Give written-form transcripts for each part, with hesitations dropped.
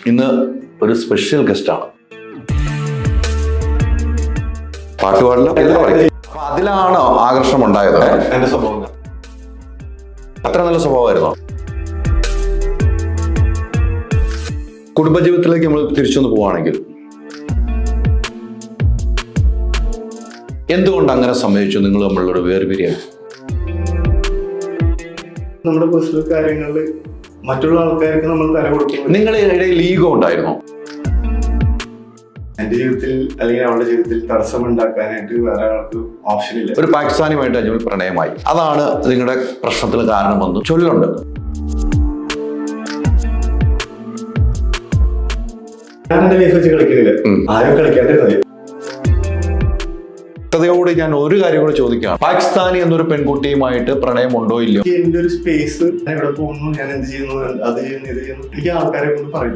ഇന്ന് ഒരു സ്പെഷ്യൽ ഗസ്റ്റാണ്. പാട്ടുപാടില്ല അപ്പൊ അതിലാണോ ആകർഷണം ഉണ്ടായത്? എന്റെ സ്വഭാവം അത്ര നല്ല സ്വഭാവമായിരുന്നോ? കുടുംബജീവിതത്തിലേക്ക് നമ്മൾ തിരിച്ചൊന്ന് പോവുകയാണെങ്കിൽ എന്തുകൊണ്ട് അങ്ങനെ സംഭവിച്ചു? നിങ്ങൾ നമ്മളുടെ വേർപിരിയാൻ നമ്മുടെ പേഴ്സണൽ കാര്യങ്ങളിൽ മറ്റുള്ള ആൾക്കാർക്ക് നമ്മൾ തല കൊടുക്കും. നിങ്ങളുടെ ഇടയിൽ ഈഗോ ഉണ്ടായിരുന്നോ? എന്റെ ജീവിതത്തിൽ അല്ലെങ്കിൽ അവളുടെ ജീവിതത്തിൽ തടസ്സം ഉണ്ടാക്കാനായിട്ട് വേറെ ആൾക്ക് ഓപ്ഷൻ ഇല്ല. ഒരു പാകിസ്ഥാനുമായിട്ട് അജ്മൽ പ്രണയമായി, അതാണ് നിങ്ങളുടെ പ്രശ്നത്തിന് കാരണമെന്ന് ചൊല്ലുണ്ട്. ഞാൻ എന്റെ ലൈഫ് വെച്ച് കളിക്കുന്നില്ല, ആരും കളിക്കാണ്ടിരുന്നത്. യോട് ഞാൻ ഒരു കാര്യം കൂടെ ചോദിക്കാം, പാകിസ്ഥാനി എന്നൊരു പെൺകുട്ടിയുമായിട്ട് പ്രണയമുണ്ടോ ഇല്ലയോ? എന്റെ ഒരു സ്പേസ്, ഞാൻ എവിടെ പോകുന്നു, ഞാൻ എന്ത് ചെയ്യുന്നു, അത് ചെയ്യുന്നു, ഇത് ചെയ്യുന്നു, എനിക്ക് ആൾക്കാരെ കൊണ്ട് പറയും.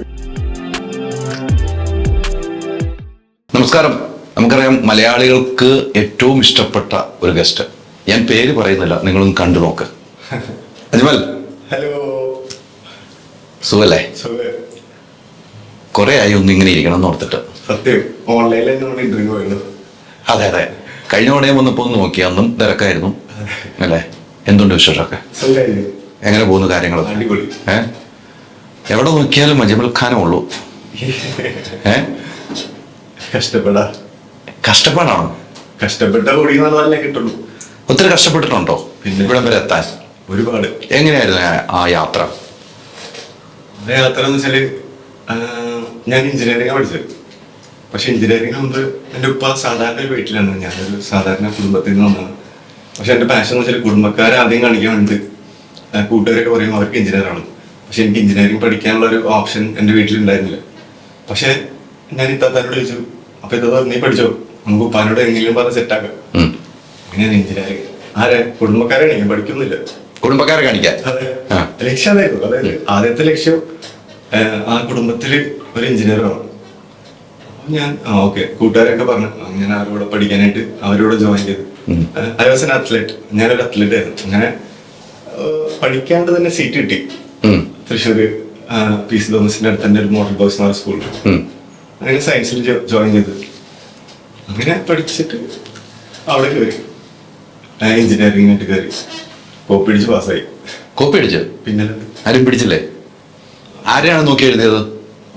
നമസ്കാരം. നമുക്കറിയാം മലയാളികൾക്ക് ഏറ്റവും ഇഷ്ടപ്പെട്ട ഒരു ഗസ്റ്റ്. ഞാൻ പേര് പറയുന്നില്ല, നിങ്ങളൊന്ന് കണ്ടു നോക്ക്. അജ്മൽ, ഹലോ. സുഖല്ലേ? കുറെ ആയി ഒന്ന് ഇങ്ങനെ ഇരിക്കണം എന്ന് ഓർത്തിട്ട്. സത്യം, ഓൺലൈനിൽ നമ്മൾ ഇന്റർവ്യൂ പോയിരുന്നു. അതെ അതെ, കഴിഞ്ഞ തവണ വന്നപ്പോ ഒന്ന് നോക്കി, അന്നും തിരക്കായിരുന്നു അല്ലേ? എന്തുണ്ട് വിശേഷമൊക്കെ? എങ്ങനെ പോകുന്നു കാര്യങ്ങൾ? അടിപൊളി. എവിടെ നോക്കിയാലും അജ്മൽ ഖാനേ ഉള്ളൂ. കഷ്ടപ്പാടാണോ? കഷ്ടപ്പെട്ട കൂടി നല്ല കിട്ടുള്ളൂ. ഒത്തിരി കഷ്ടപ്പെട്ടിട്ടുണ്ടോ ഇവിടം വരെ എത്താൻ? ഒരുപാട്. എങ്ങനെയായിരുന്നു ആ യാത്ര? യാത്ര എന്ന് വെച്ചാല്, ഞാൻ എഞ്ചിനീയറിംഗാണ് പഠിച്ചത്. പക്ഷെ എഞ്ചിനീയറിംഗിന് മുമ്പ് എൻ്റെ ഉപ്പ സാധാരണ ഒരു വീട്ടിലാണ്, ഞാനൊരു സാധാരണ കുടുംബത്തിൽ നിന്ന് വന്നതാണ്. പക്ഷെ എൻ്റെ പാഷൻ എന്ന് വെച്ചാൽ കുടുംബക്കാരെ ആദ്യം കാണിക്കാൻ വേണ്ടി കൂട്ടുകാരൊക്കെ പറയും അവർക്ക് എഞ്ചിനീയറാണ്. പക്ഷെ എനിക്ക് എഞ്ചിനീയറിംഗ് പഠിക്കാനുള്ള ഒരു ഓപ്ഷൻ എൻ്റെ വീട്ടിലുണ്ടായിരുന്നില്ല. പക്ഷെ ഞാൻ ഇത്താത്താനോട് ചോദിച്ചു, അപ്പൊ ഇത്താ നീ പഠിച്ചോ, നമുക്ക് ഉപ്പാനോട് എങ്ങനെയും പറഞ്ഞ് സെറ്റാക്കാം. അങ്ങനെയാണ് എഞ്ചിനീയറിംഗ്. ആരെ? കുടുംബക്കാരാണ്, ഞാൻ പഠിക്കുന്നില്ല. കുടുംബക്കാരെ കാണിക്കാൻ ലക്ഷ്യം അതായിരുന്നു. അതായത് ആദ്യത്തെ ലക്ഷ്യം ആ കുടുംബത്തില് ഒരു എഞ്ചിനീയറാണ്. ഞാൻ ഓക്കെ, കൂട്ടുകാരൊക്കെ പറഞ്ഞു ഞാൻ അവരോട് പഠിക്കാനായിട്ട് അവരോട് ജോയിൻ ചെയ്തു. ഐ വാസ് എൻ അത്ലറ്റ്, ഞാനൊരു അത്ലറ്റ് ആയിരുന്നു. അങ്ങനെ പഠിക്കാണ്ട് തന്നെ സീറ്റ് കിട്ടി തൃശ്ശൂര് പി.സി. തോമസിന്റെ അടുത്ത് തന്നെ ഒരു മോഡൽ ബോയ്സ് എന്ന് പറഞ്ഞ സ്കൂളിൽ. അങ്ങനെ സയൻസിൽ ജോയിൻ ചെയ്തു. അങ്ങനെ പഠിച്ചിട്ട് അവിടെ കയറി, എഞ്ചിനീയറിംഗിനായിട്ട് കയറി. കോപ്പി അടിച്ച് പാസ്സായി. കോപ്പി അടിച്ച്? പിന്നെ ആരും പിടിച്ചില്ലേ? ആരെയാണ് നോക്കി എഴുതിയത്?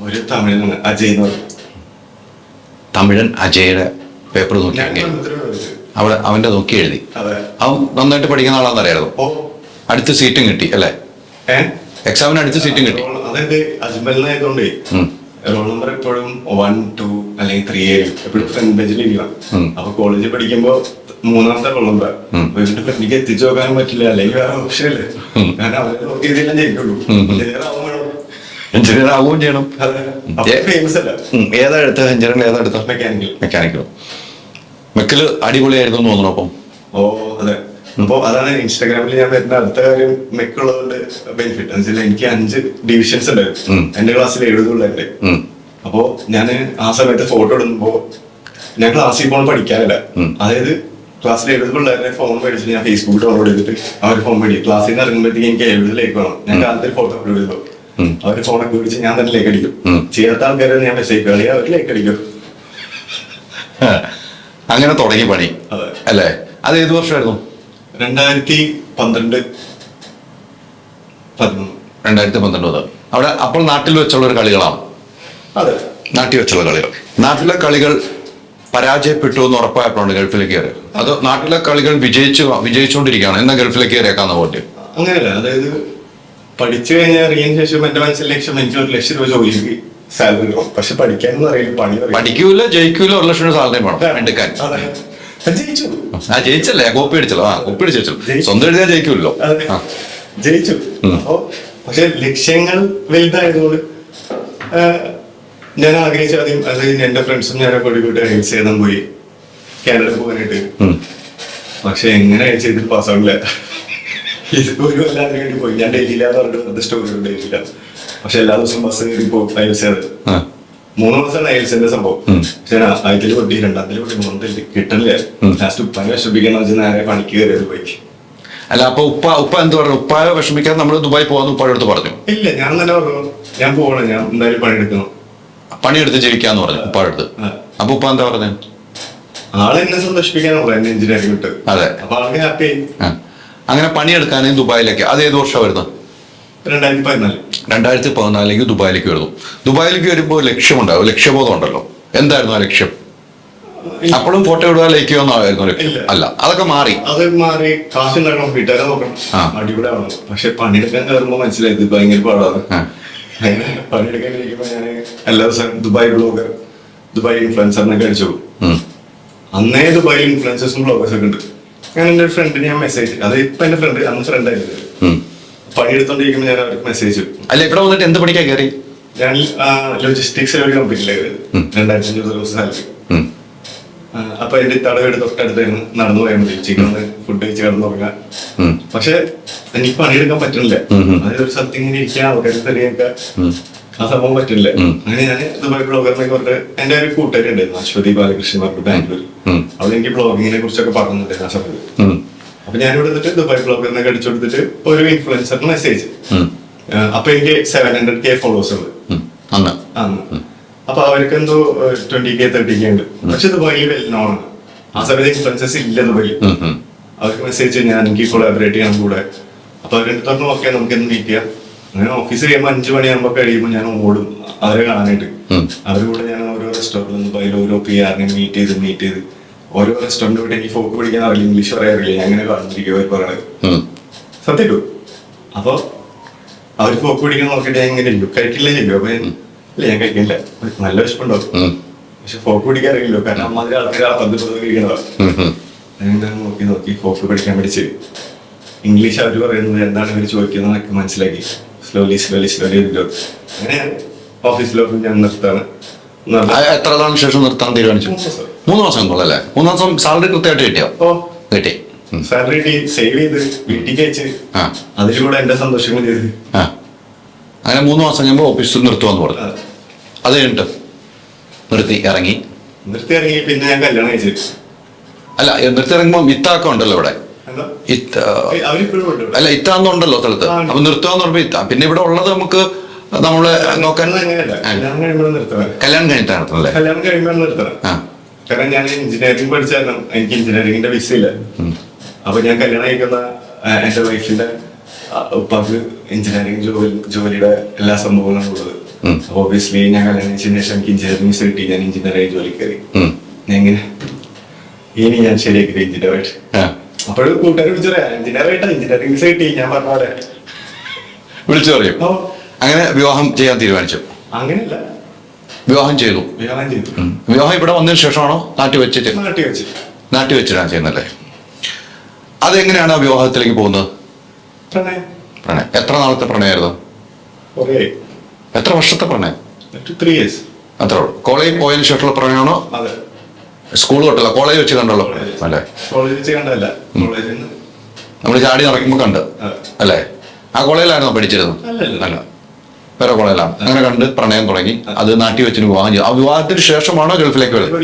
ഒരു തമിഴനാണ്, അജയ് എന്ന് പറഞ്ഞു. തമിഴൻ അജയുടെ പേപ്പർ നോക്കി അവിടെ അവന്റെ നോക്കി എഴുതി. അവൻ നന്നായിട്ട് പഠിക്കുന്ന ആളാന്ന് അറിയാമോ? അടുത്ത സീറ്റും കിട്ടി അല്ലേ? എക്സാമിന് അടുത്ത സീറ്റും കിട്ടി. അതായത് അജ്മലിനായതുകൊണ്ട് റോൾ നമ്പർ എപ്പോഴും 1, 2 അല്ലെങ്കിൽ 3 ആയിരിക്കും. എപ്പോഴും ഫ്രണ്ട് ബെഞ്ചിൽ ഇരിക്കണം. അപ്പൊ കോളേജിൽ പഠിക്കുമ്പോ 3ാമത്തെ റോൾ നമ്പർ. വീട്ടിൽ ഫ്രണ്ടിക്ക് എത്തിച്ചു നോക്കാനും പറ്റില്ല, അല്ലെങ്കിൽ വേറെ ഓപ്ഷൻ ഇല്ലേ? കാരണം അവരെ നോക്കി ഇതിലെല്ലാം ജയിക്കുള്ളൂ. എഞ്ചിനീയർ ആവുകയും ചെയ്യണം. ഫേമസ് അല്ല. ഏതാ എടുത്ത എഞ്ചിനീയറിംഗ്? ഏതാ എടുത്ത? മെക്കാനിക്കൽ. മെക്കല് അടിപൊളിയായിരുന്നു എന്ന് തോന്നുന്നു. അപ്പം അതെ. അപ്പൊ അതാണ് ഇൻസ്റ്റാഗ്രാമിൽ ഞാൻ വരുന്ന അടുത്ത കാര്യം. മെക്കുള്ളതുകൊണ്ട് ബെനിഫിറ്റ് എന്ന് വെച്ചാൽ എനിക്ക് 5 ഡിവിഷൻസ് ഉണ്ടായിരുന്നു. എന്റെ ക്ലാസ്സിൽ 7 പിള്ളേരുടെ. അപ്പോ ഞാൻ ആ സമയത്ത് ഫോട്ടോ ഇടുമ്പോ ഞാൻ ക്ലാസ്സിൽ പോകണം പഠിക്കാനില്ല. അതായത് ക്ലാസ്സിൽ 7 പിള്ളേരുടെ ഫോൺ മേടിച്ചിട്ട് ഞാൻ ഫേസ്ബുക്ക് ഡൗൺലോഡ് ചെയ്തിട്ട് അവർ ഫോൺ മേടിക്കും. ക്ലാസ്സിൽ നിന്ന് ഇറങ്ങുമ്പോഴത്തേക്ക് എനിക്ക് 7 ലൈക്ക് വേണം. ഞാൻ കാലത്തിൽ ഫോട്ടോ അപ്ലോഡ് ചെയ്തോ അവര് ഫോണൊക്കെ പിടിച്ച് ഞാൻ തന്നെ ലേക്ക് അടിക്കും. ചെയ്യാത്ത ആൾക്കാരെ ഞാൻ മെസ്സേജ് കളി അവർ ലേക്ക് അടിക്കും. അങ്ങനെ തുടങ്ങി പണി അല്ലേ? അത് ഏത് വർഷമായിരുന്നു? 2012. 2012. അവിടെ അപ്പോൾ നാട്ടിൽ വെച്ചുള്ള ഒരു കളികളാണ്. അതെ, നാട്ടിൽ വെച്ചുള്ള കളികൾ. നാട്ടിലെ കളികൾ പരാജയപ്പെട്ടു എന്ന് ഉറപ്പായപ്പോഴാണ് ഗൾഫിലേക്ക് കയറി? അത് നാട്ടിലെ കളികൾ വിജയിച്ചുകൊണ്ടിരിക്കുകയാണ് എന്നാ ഗൾഫിലേക്ക് കയറിയേക്കാന്ന് പോയിട്ട്? അങ്ങനെയല്ല. അതായത് പഠിച്ചു കഴിഞ്ഞാൽ ഇറങ്ങിയതിനു ശേഷം എന്റെ മനസ്സിൽ ലക്ഷ്യം എനിക്ക് 1 ലക്ഷം രൂപ ജോലിക്ക് സാലറി വേണം. പക്ഷെ പഠിക്കാനൊന്നും അറിയില്ല, പണി പഠിക്കൂല, ജയിക്കൂല, 1 ലക്ഷം രൂപ സാലറി വേണം എടുക്കാൻ. ജയിച്ചല്ലേ? കോപ്പി അടിച്ചല്ലോ. കോപ്പി അടിച്ചു. സ്വന്തം എഴുതിയാൽ ജയിക്കൂല്ലോ. ജയിച്ചു. അപ്പോ പക്ഷെ ലക്ഷ്യങ്ങൾ വലുതായതുകൊണ്ട് ഞാൻ ആഗ്രഹിച്ച ആദ്യം, അതായത് എന്റെ ഫ്രണ്ട്സും ഞാനൊക്കെ കൂടി ഹെൽസ് ചെയ്താൽ പോയി കാനഡ പോകാനായിട്ട്. പക്ഷെ എങ്ങനെ ഹെൽസ് ചെയ്തിട്ട് പാസ്സാവില്ല. ഇത് ഒരു കൊല്ലാതെ വേണ്ടി പോയി. ഞാൻ ഡൽഹിയിലാന്ന് പറഞ്ഞിട്ട് സ്റ്റോറി ഡൽഹിയില്ല. പക്ഷെ എല്ലാ ദിവസവും ബസ് കയറി പോകും അയൽസ്. 3 മാസമാണ് അയൽസിന്റെ സംഭവം. പക്ഷെ ആദ്യത്തിൽ പൊട്ടി, 2ാമത്തിൽ പൊട്ടി, 3ാമത്തിൽ കിട്ടണില്ല. ലാസ്റ്റ് ഉപ്പാനെ വിഷമിപ്പിക്കാന്ന് വെച്ചാൽ നേരെ പണിക്ക് കയറിയത് പോയി. അല്ല അപ്പൊ ഉപ്പ എന്ത് പറഞ്ഞു? ഉപ്പായ വിഷമിക്കാതെ നമ്മൾ ദുബായി പോകാന്ന് ഉപ്പായുടെ അടുത്ത് പറഞ്ഞു? ഇല്ല, ഞാൻ തന്നെ പറഞ്ഞു ഞാൻ പോകണം, ഞാൻ എന്തായാലും പണിയെടുക്കണം, പണിയെടുത്ത് ജീവിക്കാന്ന് പറഞ്ഞു ഉപ്പായുടെ അടുത്ത്. അപ്പൊ ഉപ്പ എന്താ പറഞ്ഞു? ആളെ എന്നെ സന്തോഷിപ്പിക്കാനാണ് പറയുന്നത്, എഞ്ചിനീയറിംഗ് വിട്ട്. അതെ. അപ്പൊ ആൾക്ക് ഹാപ്പി ആയി. അങ്ങനെ പണിയെടുക്കാൻ ദുബായിലേക്ക് അത് ഏത് വർഷം വരുന്നത്? 2014. 2014 ദുബായിലേക്ക് വരുന്നു. ദുബായിലേക്ക് വരുമ്പോൾ ലക്ഷ്യമുണ്ടാവും, ലക്ഷ്യബോധം ഉണ്ടല്ലോ. എന്തായിരുന്നു ആ ലക്ഷ്യം? അപ്പോഴും ഫോട്ടോ ഇടുക ലയിക്കുക എന്നായിരുന്നു ലക്ഷ്യം? അല്ല, അതൊക്കെ മാറി. അത് മാറി. കാശുണ്ടാക്കണം, വീട്ടുകാരെ നോക്കണം, അടിപൊളിയാവണം. പക്ഷെ പണിയെടുക്കാൻ കയറുമ്പോ മനസ്സിലായത് ഭയങ്കര പാടാണ്. അങ്ങനെ പണിയെടുക്കാൻ ഇരിക്കുമ്പോ ഞാൻ എല്ലാ ദിവസവും ദുബായ് ബ്ലോഗർ, ദുബായ് ഇൻഫ്ലുവൻസറിനൊക്കെ അടിച്ചോളൂ. അന്നേ ദുബായ് ഇൻഫ്ലുവൻസേഴ്സും ബ്ലോഗേഴ്സ് ഒക്കെ ഉണ്ട്. ഞാൻ എന്റെ ഫ്രണ്ടിന് ഞാൻ മെസ്സേജ്, അത് ഇപ്പൊ എന്റെ ഫ്രണ്ട്, അന്ന് ഫ്രണ്ട് ആയിരുന്നു. പണിയെടുത്തോണ്ടിരിക്കുമ്പോ ഞാൻ അവർക്ക് മെസ്സേജ്. അല്ല, ഇവിടെ വന്നിട്ട് എന്ത് പഠിക്കാൻ കയറി? ഞാൻ ലോജിസ്റ്റിക്സ് ഒരു കമ്പനിയിലായിരുന്നു. 2500 ദിവസം സാലറി. അപ്പൊ എന്റെ തടവെടുത്ത് തൊട്ടടുത്തായിരുന്നു, നടന്നു പോയാൽ മതി, ചിക്കന്ന് ഫുഡ് കഴിച്ച് കിടന്നുറങ്ങാൻ. പക്ഷെ എനിക്ക് പണിയെടുക്കാൻ പറ്റുന്നില്ല. അതായത് ഒരു സ്ഥലത്ത് ഇങ്ങനെ ഇരിക്കാൻ, ആൾക്കാർ തെളിയൊക്കെ, ആ സംഭവം പറ്റില്ല. അങ്ങനെ ഞാൻ ദുബായ് ബ്ലോഗറിനെ പറഞ്ഞിട്ട് എന്റെ ഒരു കൂട്ടുകാരി ഉണ്ടായിരുന്നു, അശ്വതി ബാലകൃഷ്ണൻ പറഞ്ഞിട്ട്, ബാംഗ്ലൂർ. അവിടെ എനിക്ക് ബ്ലോഗിങ്ങിനെ കുറിച്ചൊക്കെ പറഞ്ഞിട്ടുണ്ടായിരുന്നു ആ സമയത്ത്. അപ്പൊ ഞാൻ ഇവിടെ നിന്നിട്ട് ദുബായ് ബ്ലോഗറിനെ അടിച്ചു കൊടുത്തിട്ട് ഒരു ഇൻഫ്ലുവൻസറിന് മെസ്സേജ്. അപ്പൊ എനിക്ക് 700K ഫോളോവേഴ്സ് ഉണ്ട് അന്ന്. അപ്പൊ അവർക്ക് എന്തോ 20K 30K ഉണ്ട്. പക്ഷെ ദുബായിൽ വെൽ നോൺ ആണ്. ആ സമയത്ത് ഇൻഫ്ലുവൻസേഴ്സ് ഇല്ല ദുബായിൽ. അവർക്ക് മെസ്സേജ് ഞാൻ എനിക്ക് കൊളാബറേറ്റ് ചെയ്യാൻ കൂടെ. അപ്പൊ അവരെടുത്ത് പറഞ്ഞു ഓക്കെ നമുക്ക് എന്ന് മീറ്റ് ചെയ്യാം. അങ്ങനെ ഓഫീസ് കഴിയുമ്പോൾ 5 മണിയാകുമ്പോ കഴിയുമ്പോൾ ഞാൻ ഓടും അവരെ കാണാനായിട്ട്. അവരുടെ കൂടെ ഞാൻ ഓരോ റെസ്റ്റോറൻറ്റിൽ ദുബായിൽ ഓരോ PR-നെ മീറ്റ് ചെയ്ത് ഓരോ റെസ്റ്റോറൻറ്റ് പോയിട്ട് എനിക്ക് ഫോക്ക് പിടിക്കാൻ അറിയില്ല, ഇംഗ്ലീഷ് പറയാറില്ല. ഞാൻ അങ്ങനെ കാണുന്നിരിക്കും അവർ പറയണത് സത്യട്ടു. അപ്പൊ അവർ ഫോക്ക് പിടിക്കാൻ നോക്കിയിട്ട് ഞാൻ ഇങ്ങനെ ഇല്ലു കഴിക്കില്ല ചെല്ലു. അപ്പൊ ഇല്ല ഞാൻ കഴിക്കില്ല, നല്ല വിശപ്പുണ്ടാവും, പക്ഷെ ഫോക്ക് പിടിക്കാൻ അറിയില്ലോ, കാരണം അമ്മാതിരി ആൾക്കാർ 10 കഴിക്കണതാ. നോക്കി ഫോക്ക് പഠിക്കാൻ പഠിച്ച് ഇംഗ്ലീഷ് അവർ പറയുന്നത് എന്താണ് ഇവർ ചോദിക്കുന്നത് മനസ്സിലാക്കി സ്ലോലി അങ്ങനെ ഓഫീസിലൊക്കെ ഞാൻ നിർത്താണ്. എത്ര നാളിന് ശേഷം നിർത്താൻ തീരുമാനിച്ചു? 3 മാസം കൊള്ളല്ലേ? 3 മാസം സാലറി കൃത്യമായിട്ട് കിട്ടിയോ? കിട്ടി. സാലറി കിട്ടി, സേവ് ചെയ്ത് വീട്ടിൽ അയച്ച് അതിലൂടെ എന്റെ സന്തോഷങ്ങൾ ചെയ്ത്. അങ്ങനെ 3 മാസം കഴിയുമ്പോൾ ഓഫീസിൽ നിർത്തുവാന്ന് പറഞ്ഞു. അത് കഴിഞ്ഞിട്ട് നിർത്തി ഇറങ്ങി. പിന്നെ ഞാൻ കല്യാണം കഴിച്ചു. അല്ല, നിർത്തി ഇറങ്ങുമ്പോ ഇത്താക്കം ഉണ്ടല്ലോ ഇവിടെ. അല്ല, ഇത്താന്നുണ്ടല്ലോ സ്ഥലത്ത്. അപ്പൊ നിർത്തുവാന്ന് പറയുമ്പോ ഇത്ത. പിന്നെ ഇവിടെ ഉള്ളത് നമുക്ക് നമ്മള് നോക്കാൻ കല്യാണം കഴിഞ്ഞിട്ടാണ് നിർത്തുന്നത്. കല്യാണം കഴിയുമ്പോൾ നിർത്തണം. കാരണം ഞാൻ എഞ്ചിനീയറിംഗ് പഠിച്ചായിരുന്നു, എനിക്ക് എഞ്ചിനീയറിംഗിന്റെ വിസ ഇല്ല. അപ്പൊ ഞാൻ കല്യാണം കഴിക്കുന്ന എന്റെ വൈഫിന്റെ ഉപ്പാക്ക് എഞ്ചിനീയറിംഗ് ജോലിയുടെ എല്ലാ സംഭവങ്ങളും ഉള്ളത്. ഓബിയസ്ലി ഞാൻ കല്യാണം കഴിച്ചതിന് ശേഷം എനിക്ക് എഞ്ചിനീയറിംഗ് വിസ കിട്ടി. ഞാൻ എഞ്ചിനീയറിംഗ് ജോലി കയറി. എങ്ങനെ ഇനി ഞാൻ ശരിയാക്കി എഞ്ചിനീയറായിട്ട്. അപ്പോഴും കൂട്ടുകാർ വിളിച്ചു പറയാം എഞ്ചിനീയറായിട്ട് എഞ്ചിനീയറിംഗ് വിസ കിട്ടി. ഞാൻ പറഞ്ഞ വിളിച്ചു പറയും. അങ്ങനെ വിവാഹം ചെയ്യാൻ തീരുമാനിച്ചു? അങ്ങനെയല്ല, വിവാഹം ചെയ്തു. വിവാഹം ഇവിടെ വന്നതിന് ശേഷമാണോ നാട്ടിൽ വെച്ചിട്ട്? നാട്ടിൽ വെച്ചിട്ടാണ് ചെയ്യുന്നല്ലേ? അതെങ്ങനെയാണ് ആ വിവാഹത്തിലേക്ക് പോകുന്നത്? പ്രണയം. എത്ര നാളത്തെ പ്രണയമായിരുന്നു? എത്ര വർഷത്തെ പ്രണയം? 3 years. അത്രേ ഉള്ളൂ. കോളേജിൽ പോയതിനു ശേഷമുള്ള പ്രണയമാണോ? സ്കൂൾ തൊട്ടല്ല, കോളേജ് വെച്ച് കണ്ടല്ലോ അല്ലേ? കോളേജ് വെച്ച് കണ്ടല്ല, നമ്മൾ ചാടി നടക്കുമ്പോ കണ്ട് അല്ലേ? ആ കോളേജിലായിരുന്നോ പഠിച്ചിരുന്നത്? അല്ല, വേറെ കോളേജിലാണ്. അങ്ങനെ കണ്ട് പ്രണയം തുടങ്ങി. അത് നാട്ടിൽ വെച്ചിട്ട് വിവാഹം ചെയ്തു. ആ വിവാഹത്തിന് ശേഷമാണോ ഗൾഫിലേക്ക് വരുന്നത്?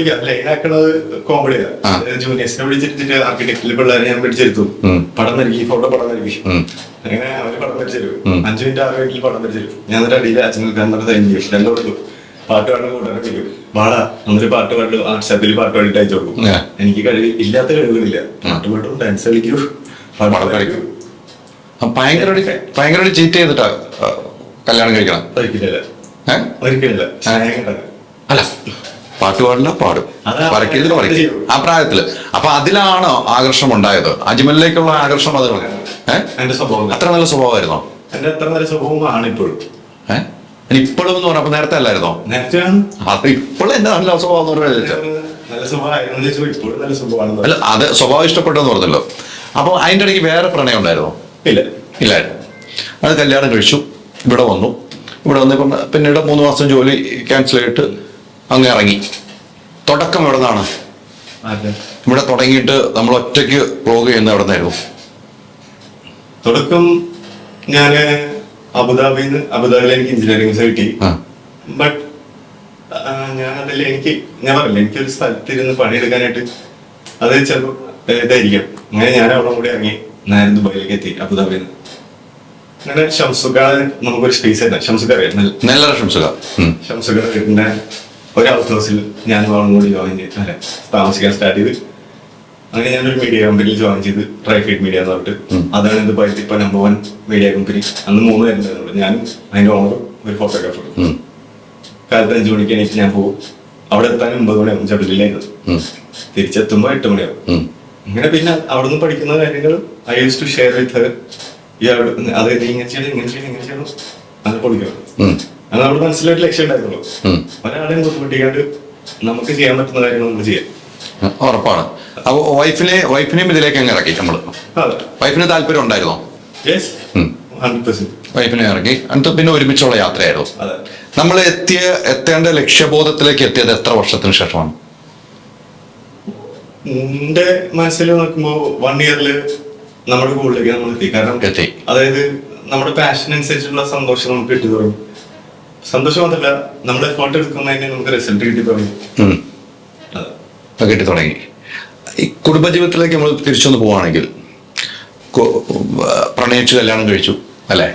ജൂനിയേഴ്സിനെ വിളിച്ചിട്ട് ആർക്കിടെക്റ്റിൽ പിള്ളേരെ ഞാൻ പിടിച്ചെടുത്തു. പടം നൽകി, ഫോട്ടോ പടം നൽകി. അങ്ങനെ അവര് പടം വരച്ചു 5 മിനിറ്റ് 6 മിനിറ്റിൽ പടം വരച്ചു. ഞാൻ എന്നിട്ട് അടിയിൽ അച്ഛൻ സൈൻ ചെയ്യും. രണ്ടു കൊടുത്തു. പാട്ട് പാടുന്ന കൂട്ടാൻ വിളിക്കും, വാടാ എന്നിട്ട് പാട്ട് പാട്ട് വാട്സാപ്പിൽ പാട്ട് പാടിയിട്ട് അയച്ചു കൊടുക്കും. എനിക്ക് ഇല്ലാത്ത കഴിവുകളില്ല. പാട്ട് പാട്ടും ഡാൻസ് കളിക്കൂ, പടം കളിക്കൂ. ഭയങ്കര ചീറ്റ് ചെയ്തിട്ടാ കല്യാണം കഴിക്കണം? ഒരിക്കലല്ല. അല്ല, പാട്ട് പാടില്ല, പാടും, വരയ്ക്കരുത് വരയ്ക്കും ആ പ്രായത്തില്. അപ്പൊ അതിലാണോ ആകർഷണം ഉണ്ടായത്? അജ്മലിലേക്കുള്ള ആകർഷണം അത് എന്റെ സ്വഭാവം അത്ര നല്ല സ്വഭാവമായിരുന്നോ? എന്റെ അത്ര നല്ല സ്വഭാവമാണ് ഇപ്പോഴും. ഇപ്പോഴും എന്ന് പറഞ്ഞപ്പോ നേരത്തെ അല്ലായിരുന്നോ? അത് ഇപ്പോഴും എന്റെ നല്ല സ്വഭാവം എന്ന് പറഞ്ഞാൽ അല്ല, അത് സ്വഭാവം ഇഷ്ടപ്പെട്ടെന്ന് പറഞ്ഞല്ലോ. അപ്പൊ അതിന്റെ ഇടയ്ക്ക് വേറെ പ്രണയം ഉണ്ടായിരുന്നോ? ഇല്ലായിരുന്നു. അത് കല്യാണം കഴിച്ചു, ഇവിടെ വന്നു. ഇവിടെ വന്നപ്പോൾ പിന്നീട് 3 മാസം ജോലി ക്യാൻസൽ ചെയ്തിട്ട് അങ്ങ് ഇറങ്ങി. തുടക്കം എവിടെ നിന്നാണ്? ഇവിടെ തുടങ്ങിയിട്ട് നമ്മൾ ഒറ്റയ്ക്ക് വ്ലോഗ് ചെയ്യുന്ന എവിടെ നിന്നായിരുന്നു തുടക്കം? ഞാന് അബുദാബിയിൽ എനിക്ക് എഞ്ചിനീയറിംഗ് കിട്ടി. ബട്ട് ഞാൻ പറഞ്ഞില്ല, എനിക്കൊരു സ്ഥലത്തിരുന്ന് പണിയെടുക്കാനായിട്ട് അത് ചിലപ്പോൾ ഇതായിരിക്കാം. അങ്ങനെ ഞാൻ അവിടെ കൂടെ ഇറങ്ങി നേരെ ദുബായിലേക്ക് എത്തി അബുദാബിയിൽ നിന്ന്. അങ്ങനെ ഷംസുഖാണ് നമുക്കൊരു സ്പേസ് തന്നെ. ഷംസുഖ അറിയാം, നല്ല ഷംസുഖ. ഷംസുഖ വീട്ടിന്റെ ഒരു ഹൗസ് ഹൗസിൽ ഞാൻ അവളും കൂടി ജോയിൻ ചെയ്ത് താമസിക്കാൻ സ്റ്റാർട്ട് ചെയ്ത്. അങ്ങനെ ഞാനൊരു മീഡിയ കമ്പനിയിൽ ജോയിൻ ചെയ്ത്, ട്രൈഫീഡ് മീഡിയ എന്ന് പറഞ്ഞിട്ട്. അതാണ് ദുബായിൽ ഇപ്പൊ നമ്പർ 1 മീഡിയ കമ്പനി. അന്ന് 3 പേരുണ്ടായിരുന്നു, ഞാനും അതിന്റെ ഓണറും ഒരു ഫോട്ടോഗ്രാഫറും. കാലത്ത് 5 മണിക്ക് എണീറ്റ് ഞാൻ പോകും. അവിടെ എത്താൻ 9 മണിയാവും ജബലിലായിരുന്നു. തിരിച്ചെത്തുമ്പോ 8 മണിയാവും. അങ്ങനെ പിന്നെ അവിടെ നിന്ന് പഠിക്കുന്ന കാര്യങ്ങൾ I use to share with her. അത് ഇങ്ങനെ ചെയ്യണം, ഇങ്ങനെ ചെയ്യണം, ഇങ്ങനെ ചെയ്യണം, അത് പൊളിക്കണം. അത് നമ്മുടെ മനസ്സിലൊരു ലക്ഷ്യം ഉണ്ടായിരുന്നുള്ളൂ. ഒരാളെയും ബുദ്ധിമുട്ടിക്കാണ്ട് നമുക്ക് ചെയ്യാൻ പറ്റുന്ന കാര്യങ്ങൾ നമുക്ക് ചെയ്യാം. ഉറപ്പാണ്. അപ്പൊ വൈഫിനെയും ഇതിലേക്ക് അങ്ങ് ഇറക്കി നമ്മള്. വൈഫിന് താല്പര്യം ഉണ്ടായിരുന്നോ? വൈഫിനെ ഇറക്കി. എന്നിട്ട് പിന്നെ ഒരുമിച്ചുള്ള യാത്രയായിരുന്നു. നമ്മൾ എത്തേണ്ട ലക്ഷ്യബോധത്തിലേക്ക് എത്തിയത് എത്ര വർഷത്തിന് ശേഷമാണ്? എന്റെ മനസ്സിൽ നോക്കുമ്പോ 1 ഇയറില് നമ്മുടെ ഗോളിലേക്ക് നമ്മൾ എത്തി. കാരണം അതായത് നമ്മുടെ പാഷൻ അനുസരിച്ചുള്ള സന്തോഷം നമുക്ക് കിട്ടി തുടങ്ങി. സന്തോഷം മാത്രമല്ല, നമ്മുടെ എഫോർട്ട് എടുക്കുന്നതിന് നമുക്ക് റിസൾട്ട് കിട്ടി തുടങ്ങി. കിട്ടി തുടങ്ങി. ഈ കുടുംബജീവിതത്തിലേക്ക് നമ്മൾ തിരിച്ചൊന്ന് പോവുകയാണെങ്കിൽ, പ്രണയിച്ച് കല്യാണം കഴിച്ചു അല്ലേ?